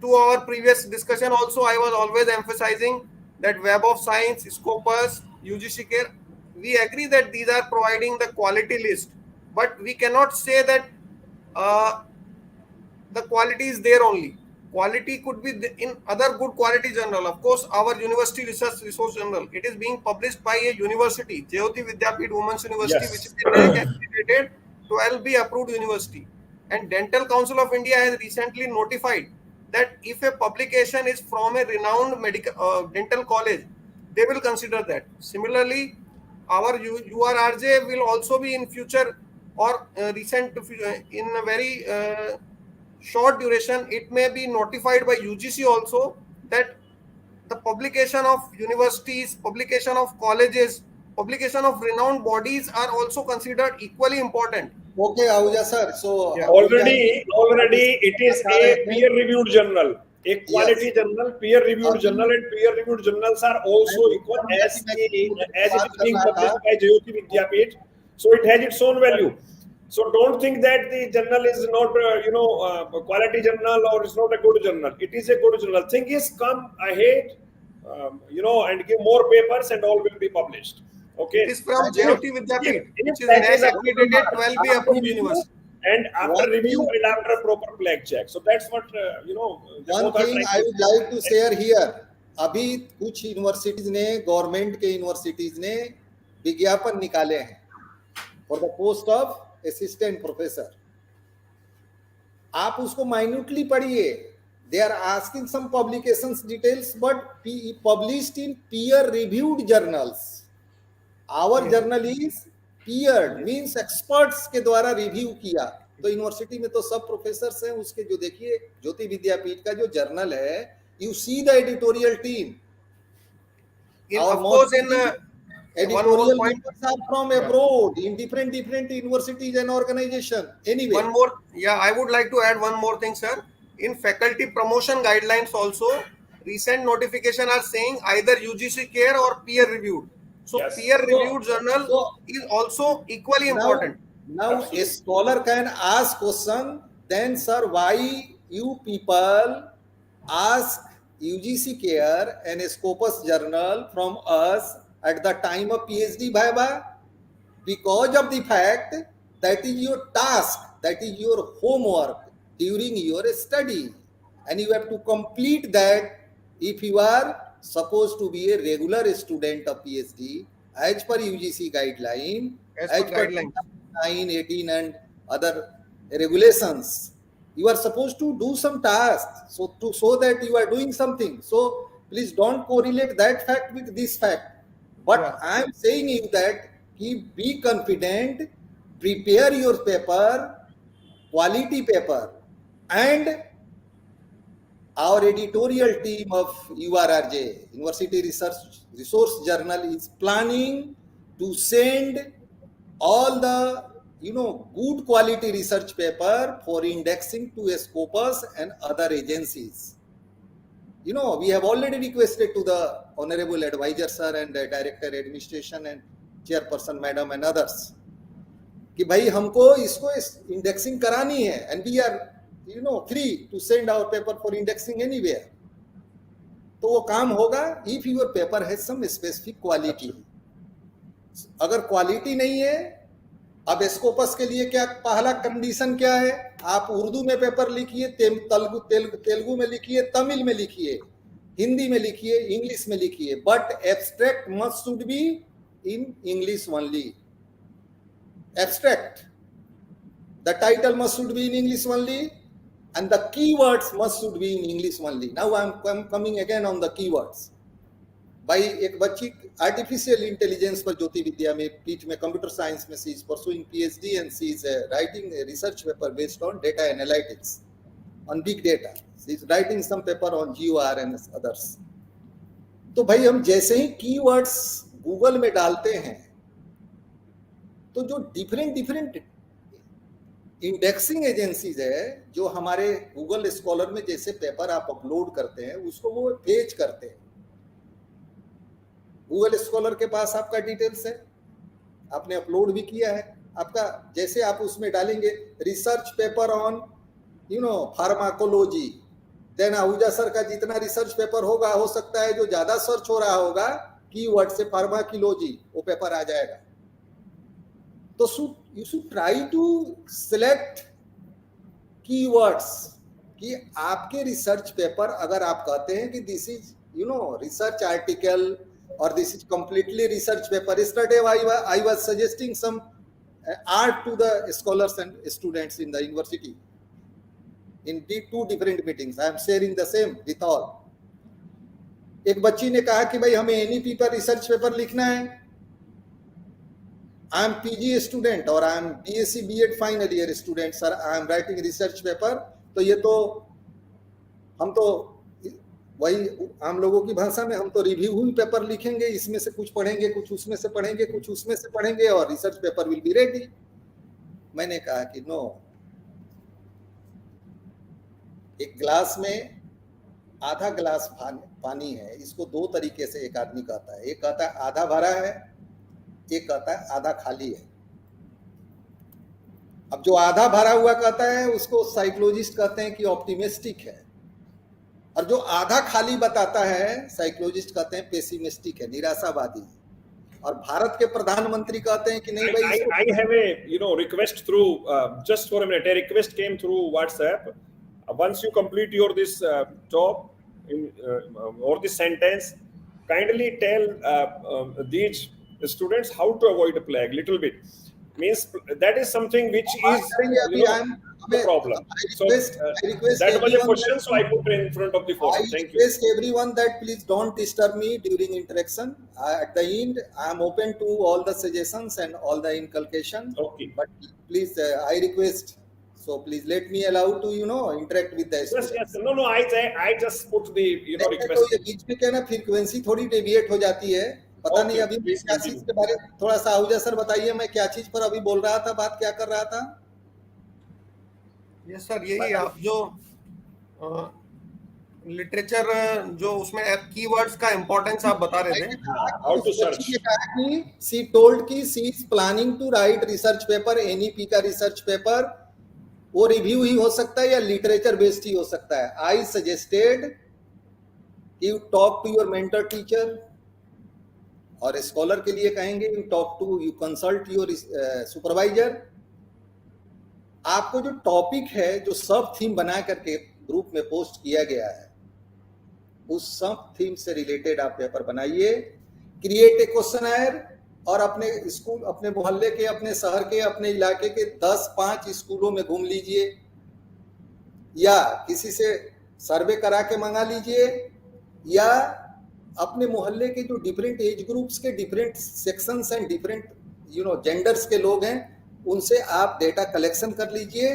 to our previous discussion also, I was always emphasizing that Web of Science, Scopus, UGC Care, we agree that these are providing the quality list, but we cannot say that uh, the quality is there only. Quality could be in other good quality journal. Of course, our university research resource journal, it is being published by a university, Jayoti Vidyapeeth Women's University, which is Yes. a NAAC accredited 12B approved university. And Dental Council of India has recently notified that if a publication is from a renowned medical dental college, they will consider that. Similarly, our URRJ will also be in future or in a very short duration, it may be notified by UGC also that the publication of universities, publication of colleges, publication of renowned bodies are also considered equally important. Okay, Ahuja sir. So Yeah. Already it is a Yes. peer-reviewed journal, a quality journal, peer-reviewed journal, and peer-reviewed journals are also equal as as it is being published by Jayoti Vidyapeeth. So it has its own value. So don't think that the journal is not, a quality journal or it's not a good journal. It is a good journal. Thing is, come ahead, and give more papers and all will be published. Okay. It is from If- Jayoti Vidyapeeth, If which is that an is up to accredited the mark, 12B after approved review university. and after One review thing- and after a proper flag check. So that's what they One both are thing trying I to would like to share here. अभी कुछ universities ने, government के universities ने विज्ञापन निकाले हैं for the post of assistant professor. आप उसको माइन्यूटली पढ़िए. They are asking some publications details but published in peer reviewed journals. Our journal is peered, means experts के द्वारा रिव्यू किया. तो यूनिवर्सिटी में तो सब प्रोफेसर्स हैं. उसके जो देखिए ज्योति विद्यापीठ का जो जर्नल है, you see the editorial team. Of course, in Editorial members are from abroad in different universities and organization. Anyway, one more, yeah, I would like to add one more thing, sir. In faculty promotion guidelines also, recent notification are saying either UGC Care or peer reviewed. So Yes. peer reviewed journal is also equally important. Now a scholar can ask question, then sir, why you people ask UGC Care and Scopus journal from us at the time of PhD viva? Because of the fact that is your task, that is your homework during your study, and you have to complete that if you are supposed to be a regular student of PhD as per UGC guideline, As per guidelines. 9, 18 and other regulations. You are supposed to do some tasks so that you are doing something. So please don't correlate that fact with this fact. But Yeah. I am saying you that be confident, prepare your paper, quality paper, and our editorial team of URRJ, University Research Resource Journal, is planning to send all the good quality research paper for indexing to Scopus and other agencies. We have already requested to the Honorable Advisor Sir and the Director Administration and chairperson madam and others कि भाई हमको इसको indexing करानी है and we are free to send our paper for indexing anywhere. तो वो काम होगा if your paper has some specific quality. अगर क्वालिटी नहीं है, अब स्कोपस के लिए क्या पहला कंडीशन क्या है, आप उर्दू में पेपर लिखिए, तेलुगु में लिखिए, तमिल में लिखिए, हिंदी में लिखिए, इंग्लिश में लिखिए, but abstract must should be in English only. Abstract, the title must should be in English only and the keywords must should be in English only. Now I'm coming again on the keywords. भाई एक बच्ची artificial intelligence पर ज्योति विद्या में पीठ में computer science में she is pursuing PhD and she is writing a research paper based on data analytics on big data. She is writing some paper on GOR and others. तो भाई हम जैसे ही keywords Google में डालते हैं तो जो डिफरेंट इंडेक्सिंग एजेंसीज है जो हमारे गूगल स्कॉलर में जैसे पेपर आप अपलोड करते हैं उसको वो पेज करते हैं। गूगल स्कॉलर के पास आपका डिटेल्स है, आपने अपलोड भी किया है आपका, जैसे आप उसमें डालेंगे research paper on pharmacology, then Ahuja sir का जितना रिसर्च पेपर होगा, हो सकता है जो ज्यादा सर्च हो रहा होगा कीवर्ड से फार्माकोलॉजी, वो पेपर आ जाएगा। तो you should try to select keywords कि आपके रिसर्च पेपर अगर आप कहते हैं कि दिस इज रिसर्च आर्टिकल और this is completely research paper. Yesterday I was suggesting some art to the scholars and students in the university in two different meetings. I am sharing the same with all. एक बच्ची ने कहा कि भाई हमें NEP पर research paper लिखना है, I am PG student और I am BSc B.Ed final year student sir, I am writing research paper। तो ये तो हम तो वही आम लोगों की भाषा में हम तो रिव्यू हुई पेपर लिखेंगे, इसमें से कुछ पढ़ेंगे, कुछ उसमें से पढ़ेंगे, कुछ उसमें से पढ़ेंगे और research paper will be ready. मैंने कहा कि नो, एक ग्लास में आधा ग्लास पानी है, इसको दो तरीके से एक आदमी कहता है, एक कहता है आधा भरा है, एक कहता है आधा खाली है। अब जो आधा भरा हुआ कहता है उसको साइकोलॉजिस्ट कहते हैं कि ऑप्टिमिस्टिक है, और जो आधा खाली बताता है साइकोलॉजिस्ट कहते हैं पेसिमिस्टिक है, निराशावादी। और भारत के प्रधानमंत्री कहते हैं कि नहीं भाई I have a request through just for a minute, a request came through WhatsApp. Once you complete your this job in or this sentence, kindly tell these students how to avoid a plague little bit, means that is something which is the problem. So that was a question, so I put in front of the forum. Thank you. I request everyone that please don't disturb me during interaction. At the end I am open to all the suggestions and all the inculcation. Okay, but please I request, so please let me allow to interact with the students. yes, no, I just put the request. तो ये बीच में क्या ना frequency थोड़ी deviate हो जाती है, पता नहीं अभी क्या चीज के बारे में थोड़ा सा आहूजा सर बताइए, मैं क्या चीज पर अभी बोल रहा था, बात क्या कर रहा था? यस सर, यही आप जो लिटरेचर जो उसमें कीवर्ड्स का इंपॉर्टेंस आप बता रहे थे, how to search. She told कि she is planning to write research paper, NEP का रिसर्च पेपर, वो रिव्यू ही हो सकता है या लिटरेचर बेस्ड ही हो सकता है। I suggested you talk to your mentor teacher, और स्कॉलर के लिए कहेंगे यू कंसल्ट योर सुपरवाइजर। आपको जो टॉपिक है, जो सब थीम बना करके ग्रुप में पोस्ट किया गया है, उस सब थीम से रिलेटेड आप पेपर बनाइए, क्रिएट ए क्वेश्चनर, और अपने स्कूल, अपने मोहल्ले के, अपने शहर के, अपने इलाके के 10-5 स्कूलों में घूम लीजिए, या किसी से सर्वे करा के मंगा लीजिए, या अपने मोहल्ले के जो डिफरेंट एज ग्रुप्स के different sections and different genders के लोग हैं, उनसे आप डेटा कलेक्शन कर लीजिए।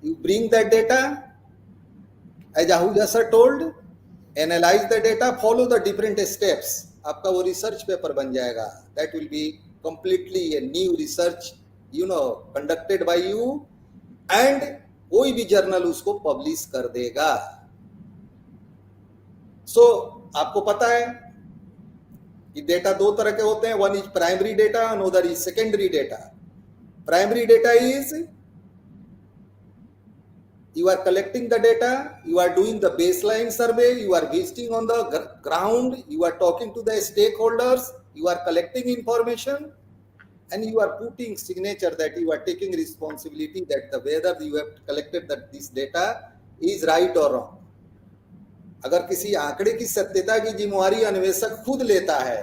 You bring that data as Ahuja sir told, analyse the data, follow the different steps, आपका वो रिसर्च पेपर बन जाएगा। That will be completely a new research conducted by you, and कोई भी जर्नल उसको पब्लिश कर देगा। सो आपको पता है कि डेटा दो तरह के होते हैं, one is primary data, another is secondary data. Primary data is you are collecting the data, you are doing the baseline survey, you are visiting on the ground, you are talking to the stakeholders, you are collecting information, and you are putting signature that you are taking responsibility that the whether you have collected that this data is right or wrong. अगर किसी आंकड़े की सत्यता की जिम्मेवारी अन्वेषक खुद लेता है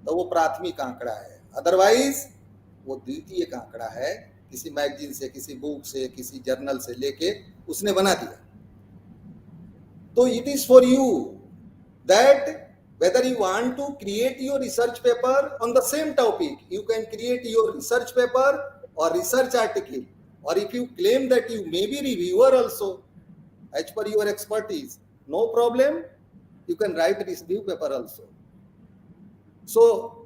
तो वो प्राथमिक आंकड़ा है, अदरवाइज वो द्वितीयक आंकड़ा है, किसी मैगजीन से, किसी बुक से, किसी जर्नल से लेके उसने बना दिया. तो it is for you that whether you want to create your research paper on the same topic, you can create your research paper or research article, or if you claim that you may be reviewer also as per your expertise, no problem, you can write this review paper also. So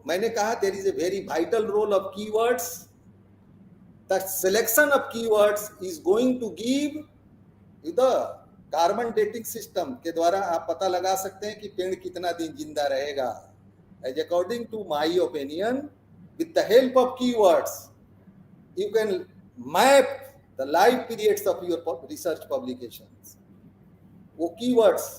मैंने कहा there is a very vital role of keywords. The selection of keywords is going to give you the carbon dating system के द्वारा आप पता लगा सकते हैं कि पेड़ कितना दिन जिंदा रहेगा. As according to my opinion, with the help of keywords you can map the life periods of your research publications. वो कीवर्ड्स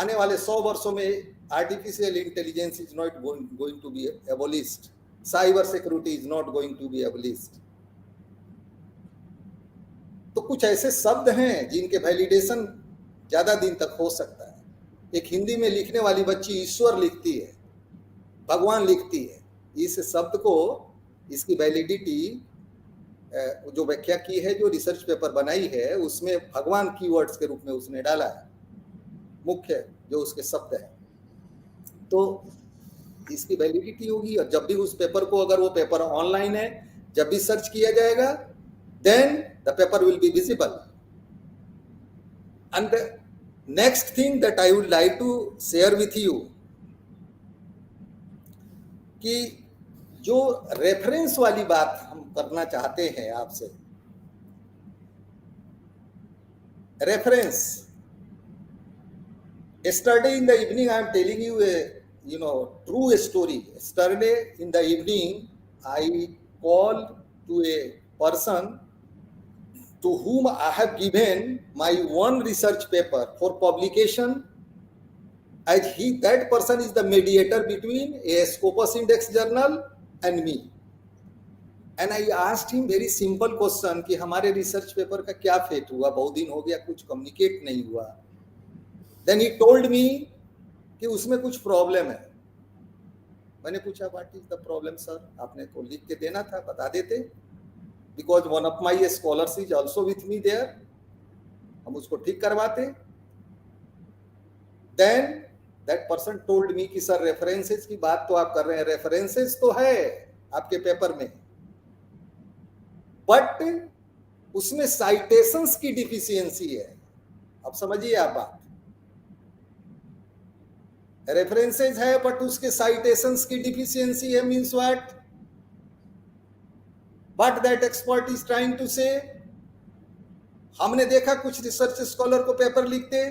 आने वाले 100 वर्षों में artificial intelligence is not going to be abolished, cyber security is not going to be abolished. तो कुछ ऐसे शब्द हैं जिनके वैलिडेशन ज्यादा दिन तक हो सकता है. एक हिंदी में लिखने वाली बच्ची ईश्वर लिखती है, भगवान लिखती है. इस शब्द को, इसकी वैलिडिटी जो व्याख्या की है, जो रिसर्च पेपर बनाई है, उसमें भगवान कीवर्ड्स के रूप में उसने डाला है, मुख्य जो उसके शब्द है. तो इसकी वैलिडिटी होगी. और जब भी उस पेपर को, अगर वो पेपर ऑनलाइन है, जब भी सर्च किया जाएगा, then the paper will be visible. And the next thing that I would like to share with you कि जो रेफरेंस वाली बात हम करना चाहते हैं आपसे, reference. Yesterday in the evening I am telling you a true story. Yesterday in the evening I called to a person to whom I have given my one research paper for publication, as that person is the mediator between a Scopus Index journal and me. And I asked him very simple question कि हमारे research paper का क्या fate हुआ, बहुत दिन हो गया कुछ communicate नहीं हुआ. Then he told me कि उसमें कुछ प्रॉब्लम है. मैंने पूछा what is the problem sir? आपने तो लिख के देना था, बता देते. Because one of my scholars is also with me there, हम उसको ठीक करवाते. Then that person told me कि सर रेफरेंसेस की बात तो आप कर रहे हैं, रेफरेंसेस तो है आपके पेपर में, बट उसमें साइटेशंस की डिफिशियंसी है. अब समझिए आप बात. रेफरेंसेस है बट उसके साइटेशंस की डिफिशियंसी है. Means what? What that expert is trying to say, हमने देखा कुछ रिसर्च स्कॉलर को पेपर लिखते,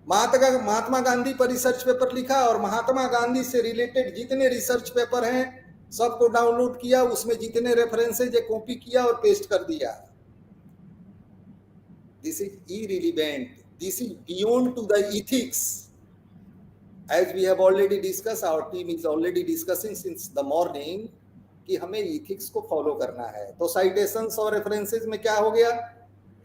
महात्मा गांधी पर रिसर्च पेपर लिखा और महात्मा गांधी से रिलेटेड जितने रिसर्च पेपर हैं सबको डाउनलोड किया, उसमें जितने रेफरेंसेज कॉपी किया और पेस्ट कर दिया. This is irrelevant. This is beyond to the ethics. As we have already discussed, our team is already discussing since the morning कि हमें इथिक्स को फॉलो करना है. तो साइटेशंस और रेफरेंसेस में क्या हो गया?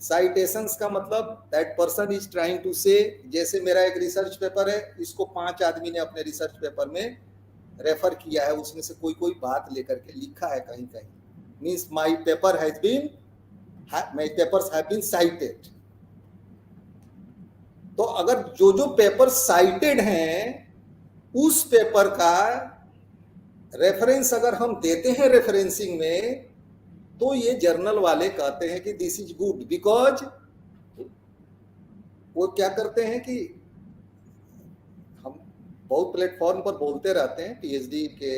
साइटेशंस का मतलब that person is trying to say, जैसे मेरा एक रिसर्च पेपर है, इसको 5 आदमी ने अपने रिसर्च पेपर में रेफर किया है, उसमें से कोई कोई बात लेकर के लिखा है कहीं कहीं. Means my paper has been, my papers have been cited. तो अगर जो पेपर साइटेड हैं उस पेपर का रेफरेंस अगर हम देते हैं रेफरेंसिंग में, तो ये जर्नल वाले कहते हैं कि दिस इज गुड. बिकॉज वो क्या करते हैं कि हम बहुत प्लेटफॉर्म पर बोलते रहते हैं, पीएचडी के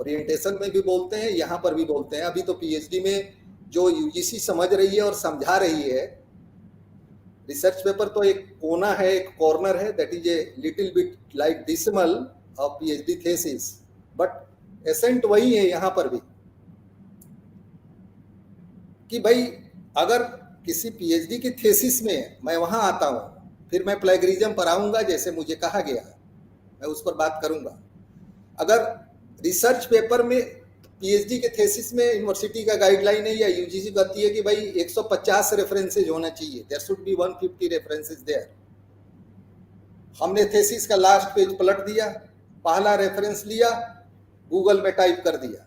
ओरिएंटेशन में भी बोलते हैं, यहाँ पर भी बोलते हैं. अभी तो पीएचडी में जो यूजीसी समझ रही है और समझा रही है रिसर्च पेपर तो एक कोना है, एक कॉर्नर है, that is a little bit like decimal of PhD thesis, but essence वही है यहाँ पर भी कि भाई अगर किसी पीएचडी की थेसिस में मैं वहां आता हूं, फिर मैं प्लेगरिज्म पर आऊंगा जैसे मुझे कहा गया, मैं उस पर बात करूंगा। अगर रिसर्च पेपर में पीएचडी के थेसिस में यूनिवर्सिटी का गाइडलाइन है या यूजीसी कहती है कि भाई 150 रेफरेंसेज होना चाहिए, there should be 150 references there. हमने थेसिस का लास्ट पेज पलट दिया, पहला रेफरेंस लिया, गूगल में टाइप कर दिया।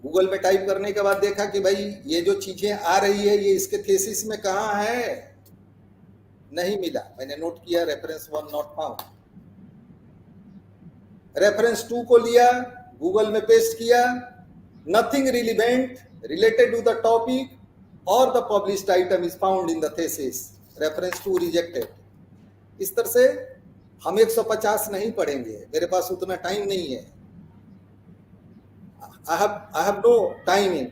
गूगल में टाइप करने के बाद देखा कि भाई ये जो चीजें आ रही है ये इसके थेसिस में कहाँ है, नहीं मिला। मैंने नोट किया रेफरेंस 1 नॉट फाउंड। रेफरेंस 2 को लिया, गूगल में पेस्ट किया, nothing relevant related to the topic और the published item is found in the thesis, reference 2 rejected. इस तरह से हम 150 नहीं पढ़ेंगे, मेरे पास उतना टाइम नहीं है। I have no time in,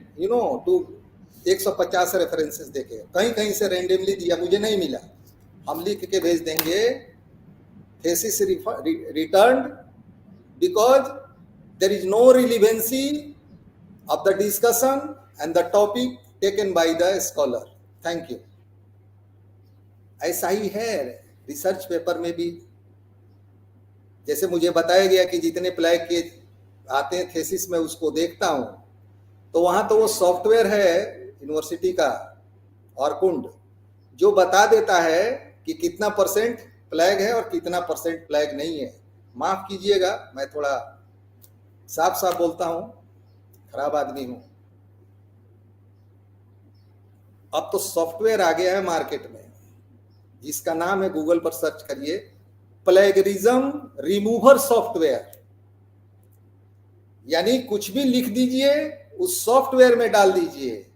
to 150 references देखे, कहीं कहीं से रैंडमली दिया, मुझे नहीं मिला। हम लिख के भेज देंगे thesis returned because there is no relevancy of the discussion and the topic taken by the scholar. Thank you. ऐसा ही है रिसर्च पेपर में भी। जैसे मुझे बताया गया कि जितने प्लैग के आते हैं थेसिस में उसको देखता हूं, तो वहां तो वो सॉफ्टवेयर है यूनिवर्सिटी का और कुंड जो बता देता है कि कितना परसेंट प्लैग है और कितना परसेंट प्लैग नहीं है। माफ कीजिएगा, मैं थोड़ा साफ साफ बोलता हूं, खराब आदमी हूं। अब तो सॉफ्टवेयर आ गया है मार्केट में जिसका नाम है, गूगल पर सर्च करिए, प्लेगरिज्म रिमूवर सॉफ्टवेयर। यानी कुछ भी लिख दीजिए, उस सॉफ्टवेयर में डाल दीजिए,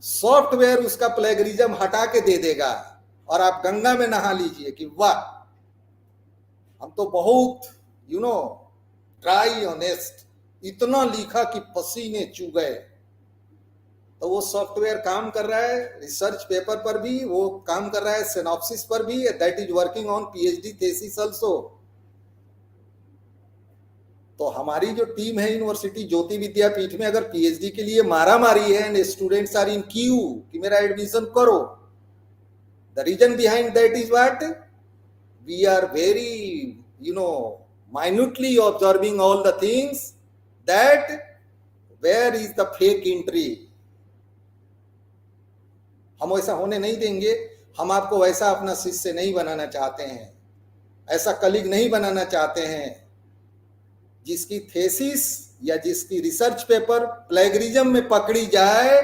सॉफ्टवेयर उसका प्लेगरिज्म हटा के दे देगा और आप गंगा में नहा लीजिए कि वाह, हम तो बहुत ट्राई ऑनेस्ट, इतना लिखा कि पसीने चू गए। तो वो सॉफ्टवेयर काम कर रहा है रिसर्च पेपर पर भी, वो काम कर रहा है सिनॉप्सिस पर भी, that is working on PhD thesis also. तो हमारी जो टीम है यूनिवर्सिटी ज्योति विद्यापीठ में, अगर पीएचडी के लिए मारा मारी है and students are in queue कि मेरा एडमिशन करो, the reason behind that is what, we are very minutely observing all the things that where is the fake entry। हम वैसा होने नहीं देंगे। हम आपको वैसा अपना शिष्य नहीं बनाना चाहते हैं, ऐसा कलीग नहीं बनाना चाहते हैं जिसकी थेसिस या जिसकी रिसर्च पेपर प्लेगरिज्म में पकड़ी जाए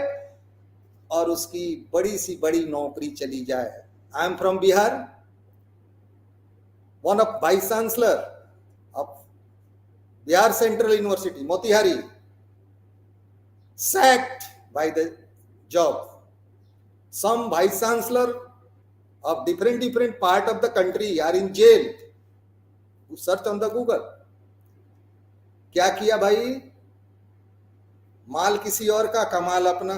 और उसकी बड़ी सी बड़ी नौकरी चली जाए। I am from Bihar, one of vice chancellor of Bihar Central University, Motihari, sacked by the job. Some vice chancellor of different part of the country are in jail. You search on the Google. क्या किया भाई, माल किसी और का, कमाल अपना।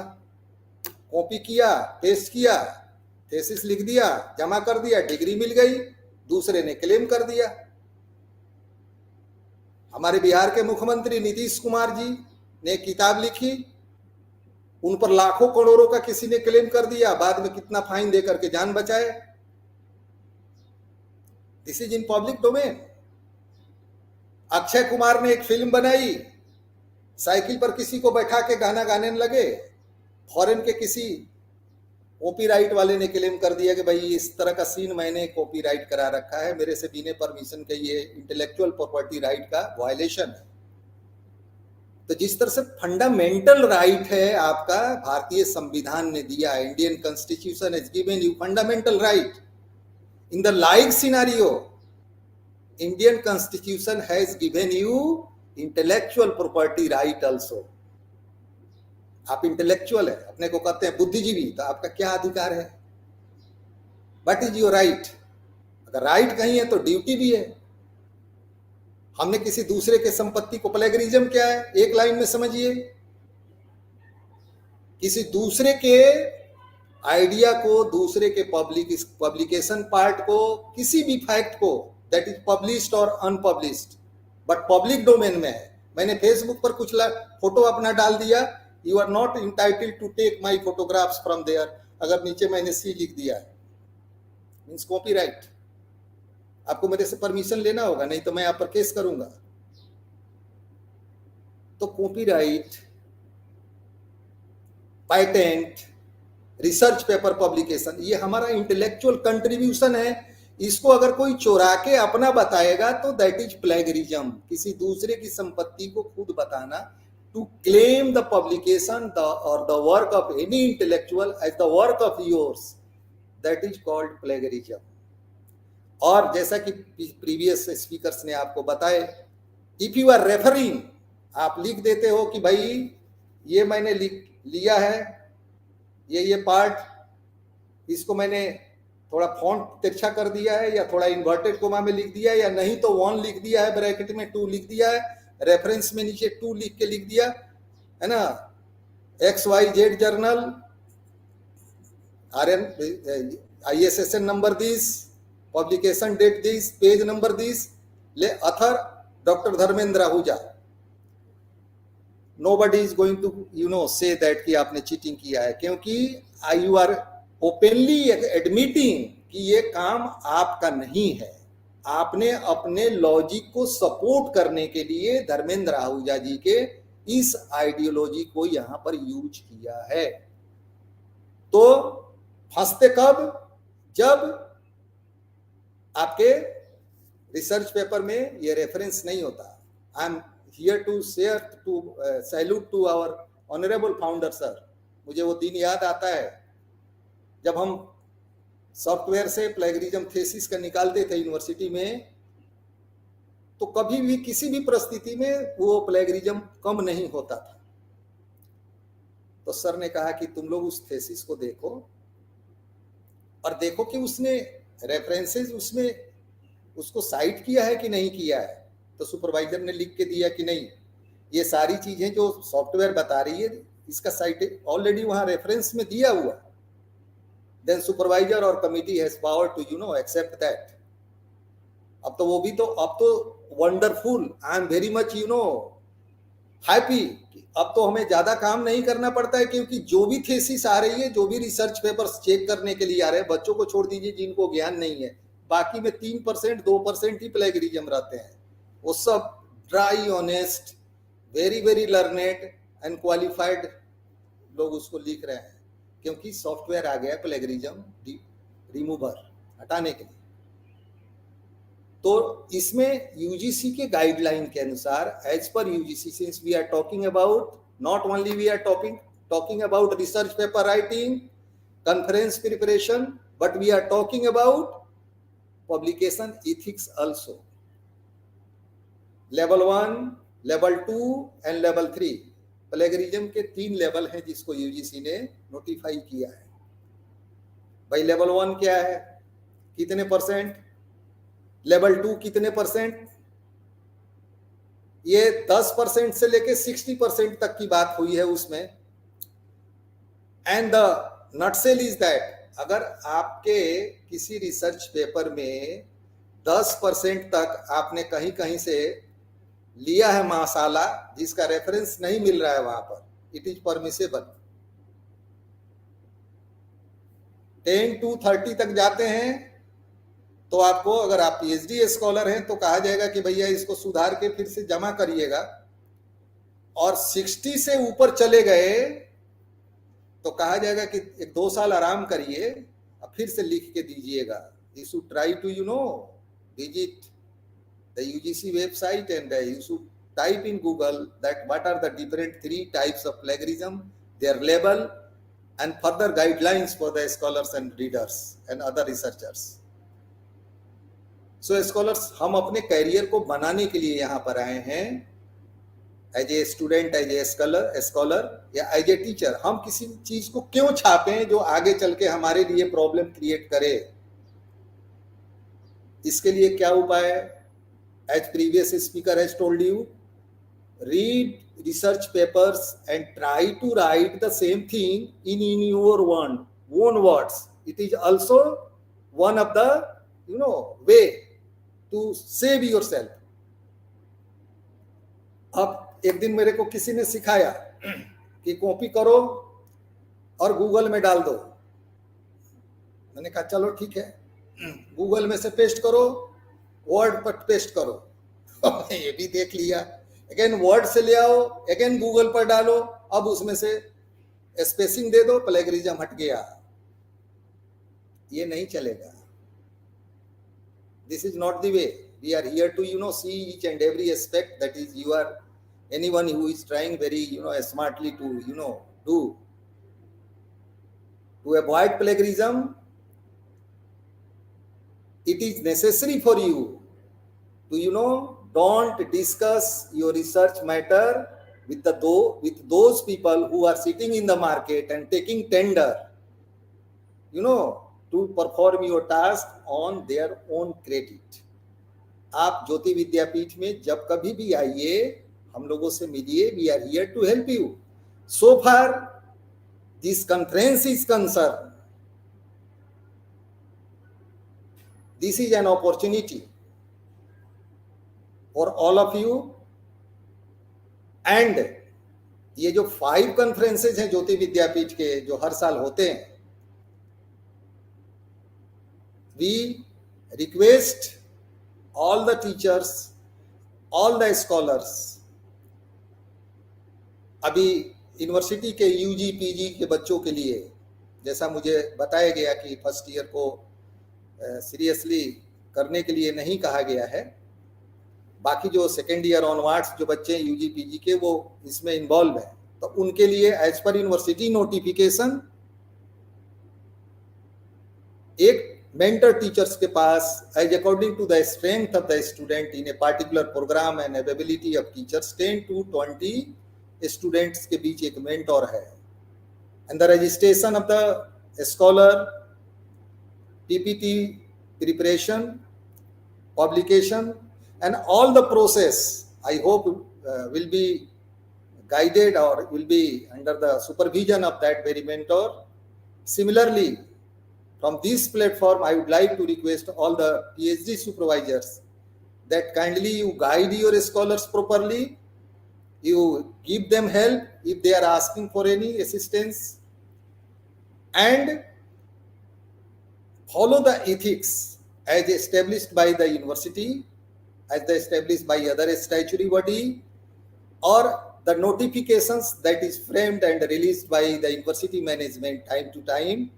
Copy किया, paste किया, थेसिस लिख दिया, जमा कर दिया, डिग्री मिल गई, दूसरे ने क्लेम कर दिया। हमारे बिहार के मुख्यमंत्री नीतीश कुमार जी ने किताब लिखी, उन पर लाखों करोड़ों का किसी ने क्लेम कर दिया, बाद में कितना फाइन दे करके जान बचाए। This is in public domain. Akshay Kumar ने एक फिल्म बनाई, साइकिल पर किसी को बैठा के गाना गाने लगे, फॉरेन के किसी कॉपीराइट वाले ने क्लेम कर दिया कि भाई इस तरह का सीन मैंने कॉपीराइट करा रखा है, मेरे से बिना परमिशन के, ये इंटेलेक्चुअल प्रॉपर्टी राइट का वायलेशन है। तो जिस तरह से फंडामेंटल राइट है आपका, भारतीय संविधान ने दिया, Indian constitution has given you fundamental right. In the like scenario, Indian constitution has given you intellectual property right also. आप इंटेलेक्चुअल है, अपने को कहते हैं बुद्धिजीवी, तो आपका क्या अधिकार है, व्हाट इज योर राइट। अगर राइट कहीं है तो ड्यूटी भी है। हमने किसी दूसरे के संपत्ति को, प्लेगरिज्म क्या है, एक लाइन में समझिए, किसी दूसरे के आइडिया को, दूसरे के पब्लिकेशन पार्ट को, किसी भी फैक्ट को दैट इज पब्लिश्ड और अनपब्लिश्ड बट पब्लिक डोमेन में है, मैंने फेसबुक पर कुछ फोटो अपना डाल दिया, you are not entitled to take my photographs from there, अगर नीचे मैंने सी लिख दिया है, मीन्स कॉपीराइट, आपको मेरे से परमिशन लेना होगा, नहीं तो मैं आप पर केस करूंगा। तो copyright, patent, research paper publication, ये हमारा इंटेलेक्चुअल कंट्रीब्यूशन है। इसको अगर कोई चुरा के अपना बताएगा तो दैट इज प्लेगरिज्म, किसी दूसरे की संपत्ति को खुद बताना, टू क्लेम द पब्लिकेशन और the work of any intellectual as the work of yours, that is called plagiarism. और जैसा कि प्रीवियस स्पीकर्स ने आपको बताए, इफ यू आर रेफरिंग, आप लिख देते हो कि भाई ये मैंने लिया है, ये पार्ट, इसको मैंने थोड़ा फॉन्ट तिरछा कर दिया है या थोड़ा इन्वर्टेड कोमा में लिख दिया है, या नहीं तो 1 लिख दिया है, ब्रैकेट में 2 लिख दिया है, रेफरेंस में नीचे 2 लिख के लिख दिया है ना, XYZ journal, ISSN number this, publication date this, page number this, ले author doctor Dharmendra Ahuja, nobody is going to say that कि आपने चीटिंग किया है, क्योंकि you are openly admitting कि ये काम आपका नहीं है, आपने अपने लॉजिक को सपोर्ट करने के लिए धर्मेंद्र आहूजा जी के इस आइडियोलॉजी को यहां पर यूज किया है। तो फंसते कब? जब आपके रिसर्च पेपर में ये रेफरेंस नहीं होता। I am here to share to salute to our honorable founder sir। मुझे वो दिन याद आता है जब हम सॉफ्टवेयर से प्लेगरिज्म थीसिस का निकालते थे यूनिवर्सिटी में, तो कभी भी किसी भी परिस्थिति में वो प्लेगरिज्म कम नहीं होता था। तो सर ने कहा कि तुम लोग उस थीसिस को देखो और देखो कि उसने रेफरेंसेस उसमें उसको साइट किया है कि नहीं किया है। तो सुपरवाइजर ने लिख के दिया कि नहीं, ये सारी चीजें जो सॉफ्टवेयर बता रही है इसका साइट ऑलरेडी वहां रेफरेंस में दिया हुआ। देन सुपरवाइजर और committee has power to accept that. अब तो वो भी तो, अब तो wonderful, I am very much happy, अब तो हमें ज्यादा काम नहीं करना पड़ता है, क्योंकि जो भी थीसिस आ रही है, जो भी रिसर्च पेपर्स चेक करने के लिए आ रहे हैं, बच्चों को छोड़ दीजिए जिनको ज्ञान नहीं है, बाकी में 3% 2% ही प्लेगरिज्म रहते हैं। वो सब dry, honest, very very learned and qualified लोग उसको लिख रहे हैं, क्योंकि सॉफ्टवेयर आ गया प्लेगरिज्म रिमूवर, हटाने के लिए। तो इसमें यूजीसी के गाइडलाइन के अनुसार, as per UGC, since we are talking about, not only we are talking about research paper writing, conference preparation, but we are talking about publication ethics also. Level 1, level 2 and level 3, plagiarism के 3 level हैं जिसको UGC ने notify किया है। भाई level 1 क्या है, कितने परसेंट, लेवल 2 कितने परसेंट, ये 10% से लेके 60% तक की बात हुई है उसमें। And the nutshell is that, अगर आपके किसी रिसर्च पेपर में 10% तक आपने कहीं कहीं से लिया है मसाला जिसका रेफरेंस नहीं मिल रहा है वहां पर, इट इज परमिसेबल। 10 to 30 तक जाते हैं तो आपको, अगर आप पीएचडी स्कॉलर हैं तो कहा जाएगा कि भैया इसको सुधार के फिर से जमा करिएगा, और 60 से ऊपर चले गए तो कहा जाएगा कि 1-2 साल आराम करिए और फिर से लिख के दीजिएगा। You should try to visit the UGC website and you should type in Google that what are the different 3 types of plagiarism, their label and further guidelines for the scholars and readers and other researchers. So scholars, हम अपने career को बनाने के लिए यहाँ पर आए हैं, as a student, as a scholar या एज ए टीचर। हम किसी चीज को क्यों छापें जो आगे चल के हमारे लिए प्रॉब्लम क्रिएट करे? इसके लिए क्या उपाय है? As previous speaker has told you, read research papers and try to write the same thing in your own words. It is also one of the way to save yourself. अब एक दिन मेरे को किसी ने सिखाया कि कॉपी करो और गूगल में डाल दो. मैंने कहा चलो ठीक है, गूगल में से पेस्ट करो, वर्ड पर पेस्ट करो. ये भी देख लिया. अगेन वर्ड से ले आओ, अगेन गूगल पर डालो, अब उसमें से स्पेसिंग दे दो, प्लेगरिज्म हट गया. ये नहीं चलेगा. This is not the way. We are here to see each and every aspect. That is, you are anyone who is trying very smartly to do to avoid plagiarism. It is necessary for you to don't discuss your research matter with those people who are sitting in the market and taking tender to perform your task on their own credit. आप ज्योति विद्यापीठ में जब कभी भी आइए, हम लोगों से मिलिए. We are here to help you. So far, this conference is concerned. This is an opportunity for all of you. And ये जो 5 conferences हैं ज्योति विद्यापीठ के, जो हर साल होते हैं, we request all the teachers, all the scholars. अभी यूनिवर्सिटी के यूजी पीजी के बच्चों के लिए जैसा मुझे बताया गया कि फर्स्ट ईयर को सीरियसली करने के लिए नहीं कहा गया है. बाकी जो सेकेंड ईयर ऑनवर्ड्स जो बच्चे यूजी पीजी के वो इसमें इन्वॉल्व हैं, तो उनके लिए एज पर यूनिवर्सिटी नोटिफिकेशन एक mentor teachers के पास as according to the strength of the student in a particular program and ability of teachers 10 to 20 students के बीच एक mentor है. And the registration of the scholar, PPT preparation, publication and all the process I hope will be guided or will be under the supervision of that very mentor. Similarly, from this platform, I would like to request all the PhD supervisors that kindly you guide your scholars properly, you give them help if they are asking for any assistance, and follow the ethics as established by the university, as established by other statutory body, or the notifications that is framed and released by the university management time to time,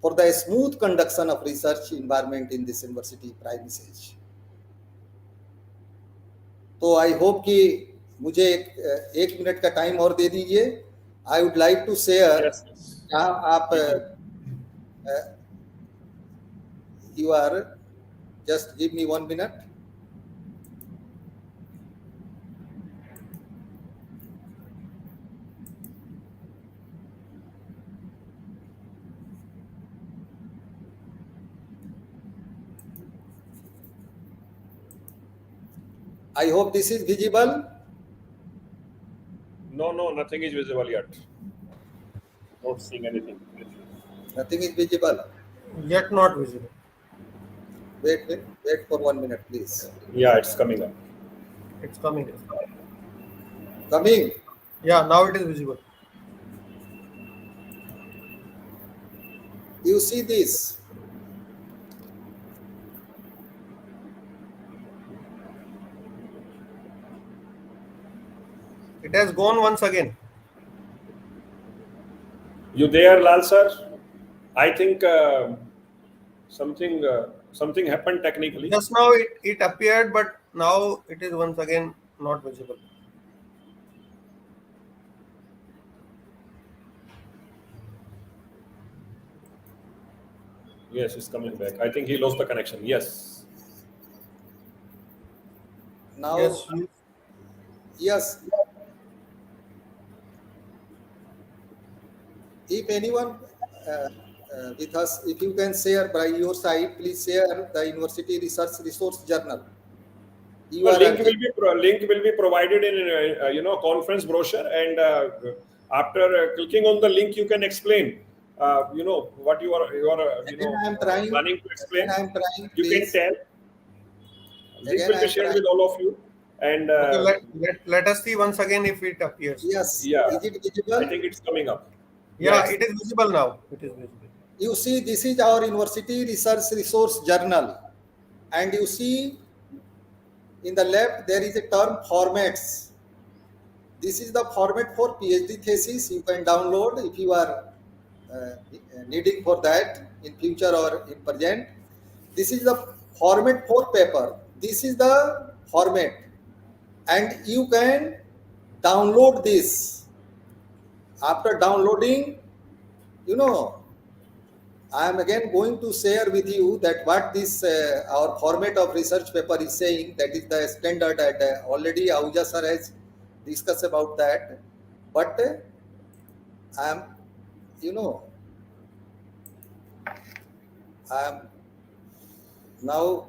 for the smooth conduction of research environment in this university premises. तो I hope कि मुझे एक minute का time और दे दीजिए. I would like to share. आप you are just give me 1 minute. I hope this is visible. No, nothing is visible yet. Not seeing anything. Nothing is visible. Yet not visible. Wait for 1 minute, please. Yeah, it's coming up. It's coming. Coming. Yeah, now it is visible. You see this. It has gone once again. You there, Lal sir? I think something happened technically. Just now it appeared, but now it is once again not visible. Yes, it's coming back. I think he lost the connection. Yes. Now, yes. If anyone with us, if you can share by your side, please share the University Research Resource Journal. Link will be provided in conference brochure, and after clicking on the link, you can explain what you are Again, I am trying. planning to explain. Again, I am trying. You can Please. tell. Link Again, will I be am shared trying. with all of you. And Okay, let us see once again if it appears. Yes. yeah, Is it I visible? think it's coming up. Yeah, Yes. it is visible now. It is visible. You see, this is our university research resource journal. And you see, in the left, there is a term formats. This is the format for PhD thesis. You can download if you are uh, needing for that in future or in present. This is the format for paper. This is the format. And you can download this. After downloading, I am again going to share with you that what this our format of research paper is saying. That is the standard that already Ahuja sir has discussed about that. But I am, you know, I am now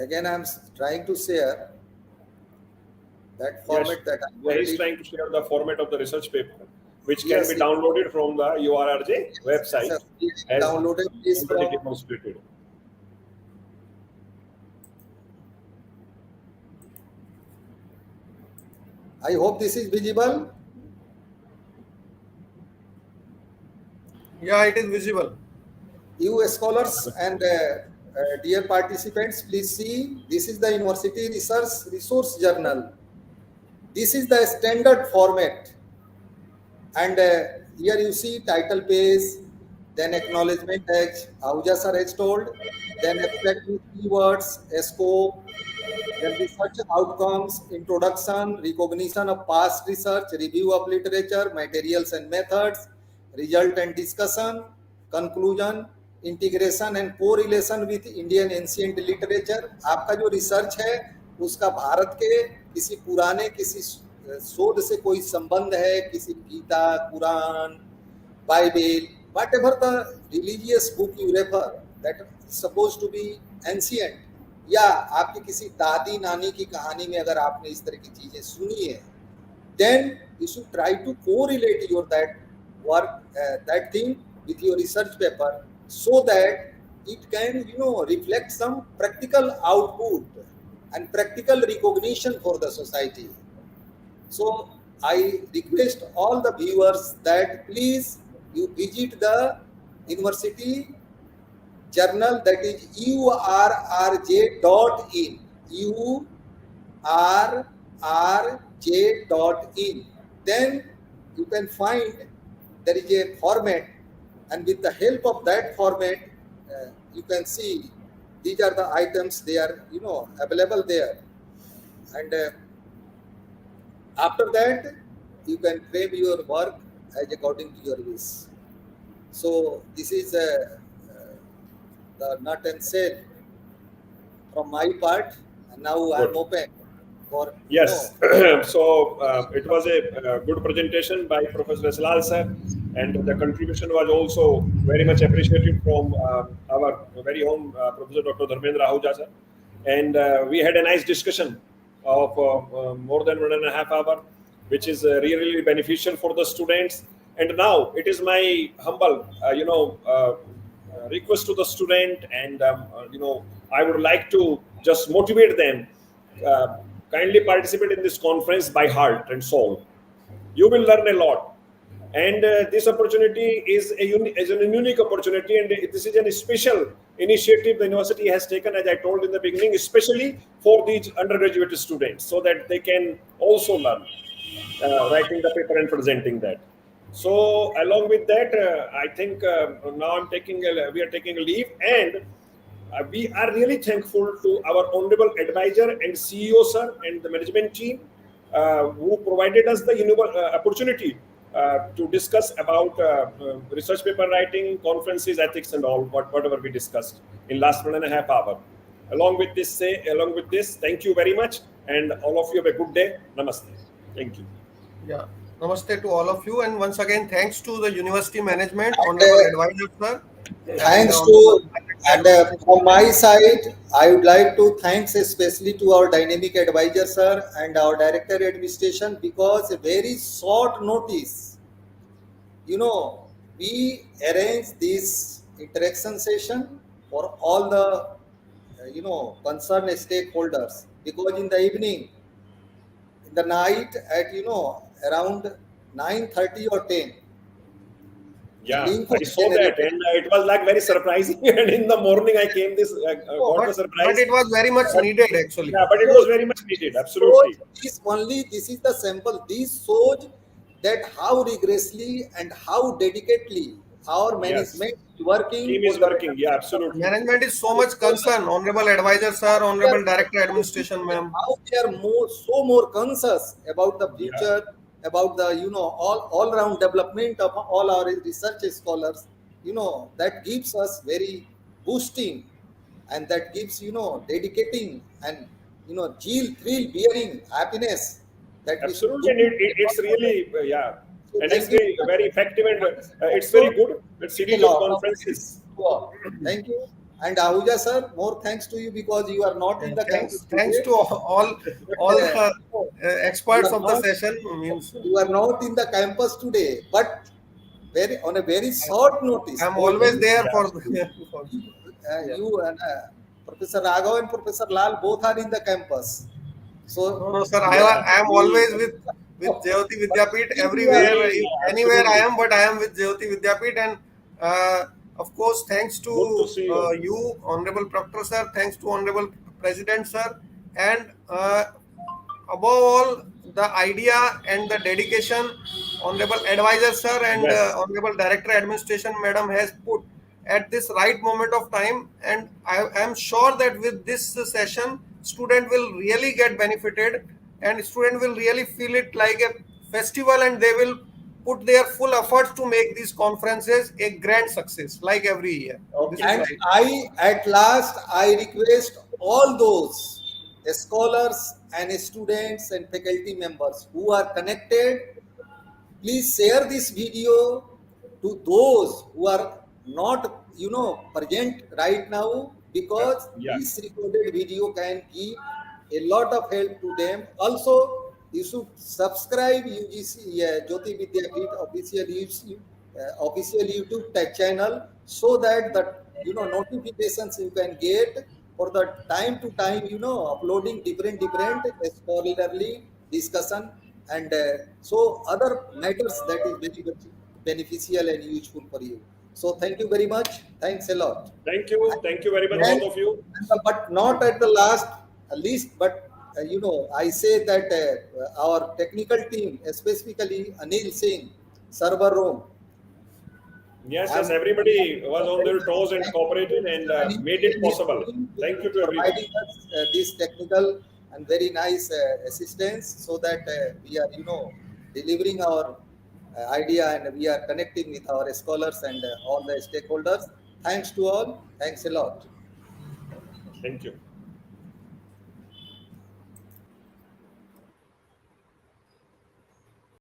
again I am trying to share that format Yes. that I Yeah, he's already. trying to share the format of the research paper, which Yes, can be yes. downloaded from the URRJ website, Sir, please as downloaded this already from. demonstrated. I hope this is visible. Yeah, it is visible. You scholars and dear participants, please see, this is the University Research Resource Journal. This is the standard format. And here you see title page, then acknowledgement text, Ahuja sir has told, then abstract with keywords, scope, then research outcomes, introduction, recognition of past research, review of literature, materials and methods, result and discussion, conclusion, integration and correlation with Indian ancient literature. आपका जो research है उसका भारत के किसी पुराने किसी शोध से कोई संबंध है, किसी Gita, Quran, Bible, whatever the religious book you refer that is supposed to be ancient, या आपकी किसी दादी नानी की कहानी में अगर आपने इस तरह की चीजें सुनी है, then you should try to correlate your that work that thing with your research paper so that it can reflect some practical output and practical recognition for the society. So I request all the viewers that please you visit the university journal, that is urrj.in, urrj.in. Then you can find there is a format, and with the help of that format you can see these are the items, they are available there, and after that you can frame your work as according to your wish. So this is the nut and shell from my part, and now I am Good. open for Yes. So it was a good presentation by Professor Eslal sir, and the contribution was also very much appreciated from our very own Professor Dr. Dharmendra Ahuja sir. And we had a nice discussion of more than 1.5 hours, which is really beneficial for the students. And now it is my humble, request to the student, and I would like to just motivate them. Kindly participate in this conference by heart and soul. You will learn a lot, and this opportunity is a unique opportunity, and this is a special initiative the university has taken, as I told in the beginning, especially for these undergraduate students, so that they can also learn writing the paper and presenting that. So along with that, I think now we are taking a leave, and we are really thankful to our honorable advisor and CEO sir and the management team who provided us the opportunity to discuss about research paper writing, conferences, ethics, and all whatever we discussed in last 1.5 hours. Along with this, thank you very much, and all of you have a good day. Namaste. Thank you. Yeah. Namaste to all of you, and once again thanks to the university management, honorable advisor sir. Thanks to, and from my side, I would like to thanks especially to our dynamic advisor sir and our director administration because a very short notice, we arrange this interaction session for all the concerned stakeholders because in the evening, in the night at around 9:30 or 10, the Yeah, link was I saw that, generated. and it was like very surprising. And in the morning, I came this got the But surprise. it was very much But needed actually. yeah, but it So was very much needed. this shows Absolutely. this only this is the sample. This shows that how rigorously and how dedicatedly our Yes, management is working team for is the working. Yeah, betterment of absolutely. Management is so the much scholars. concerned. Honorable advisor sir, How they honorable are director administration ma'am. how they are more conscious about the Yeah, future, about the all round development of all our research scholars. That gives us very boosting, and that gives dedicating and zeal, thrill, bearing happiness that we should absolutely. do And a lot it's for them. really yeah, So and it's thank you very effective, and it's also very good. A a series of lot of thanks conferences. to all. Thank you. And Ahuja sir, more thanks to you because you are not in And the thanks, campus thanks today. to all But the you experts are of the not session. Means you are not in the campus today. But very on a very short notice, I'm both always you, there Yeah, for. for yeah. you and Professor Raghav and Professor Lal both are in the campus. No, So no, sir. you are yeah. I am We always with Jayoti but Vidyapeeth still you are everywhere. we Anywhere I absolutely am, but I am with Jayoti Vidyapeeth, and of course, thanks to good to see you. you, Honorable Proctor sir. Thanks to Honorable President sir, and above all, the idea and the dedication Honorable Advisor sir and Yes, Honorable Director Administration Madam has put at this right moment of time, and I am sure that with this session student will really get benefited, and student will really feel it like a festival, and they will put their full efforts to make these conferences a grand success like every year. This is okay. and right. at last I request all those scholars and students and faculty members who are connected. Please share this video to those who are not, present right now because Yeah, this recorded video can give a lot of help to them. Also, you should subscribe UGC Jyoti Vidyapeeth official YouTube channel so that the notifications you can get for the time to time uploading different scholarly discussion and so other matters that is very much beneficial and useful for you. So thank you very much. Thanks a lot. thank you very much, And, both of you. but not at the last least, but I say that our technical team, specifically Anil Singh, server room, Yes, yes, I'm everybody was on very their much toes and thankful to cooperated and Mr. Anil made and it his possible. team Thank you to to everyone. providing us this technical and very nice assistance so that we are, delivering our idea and we are connecting with our scholars and all the stakeholders. Thanks to all. Thanks a lot. Thank you.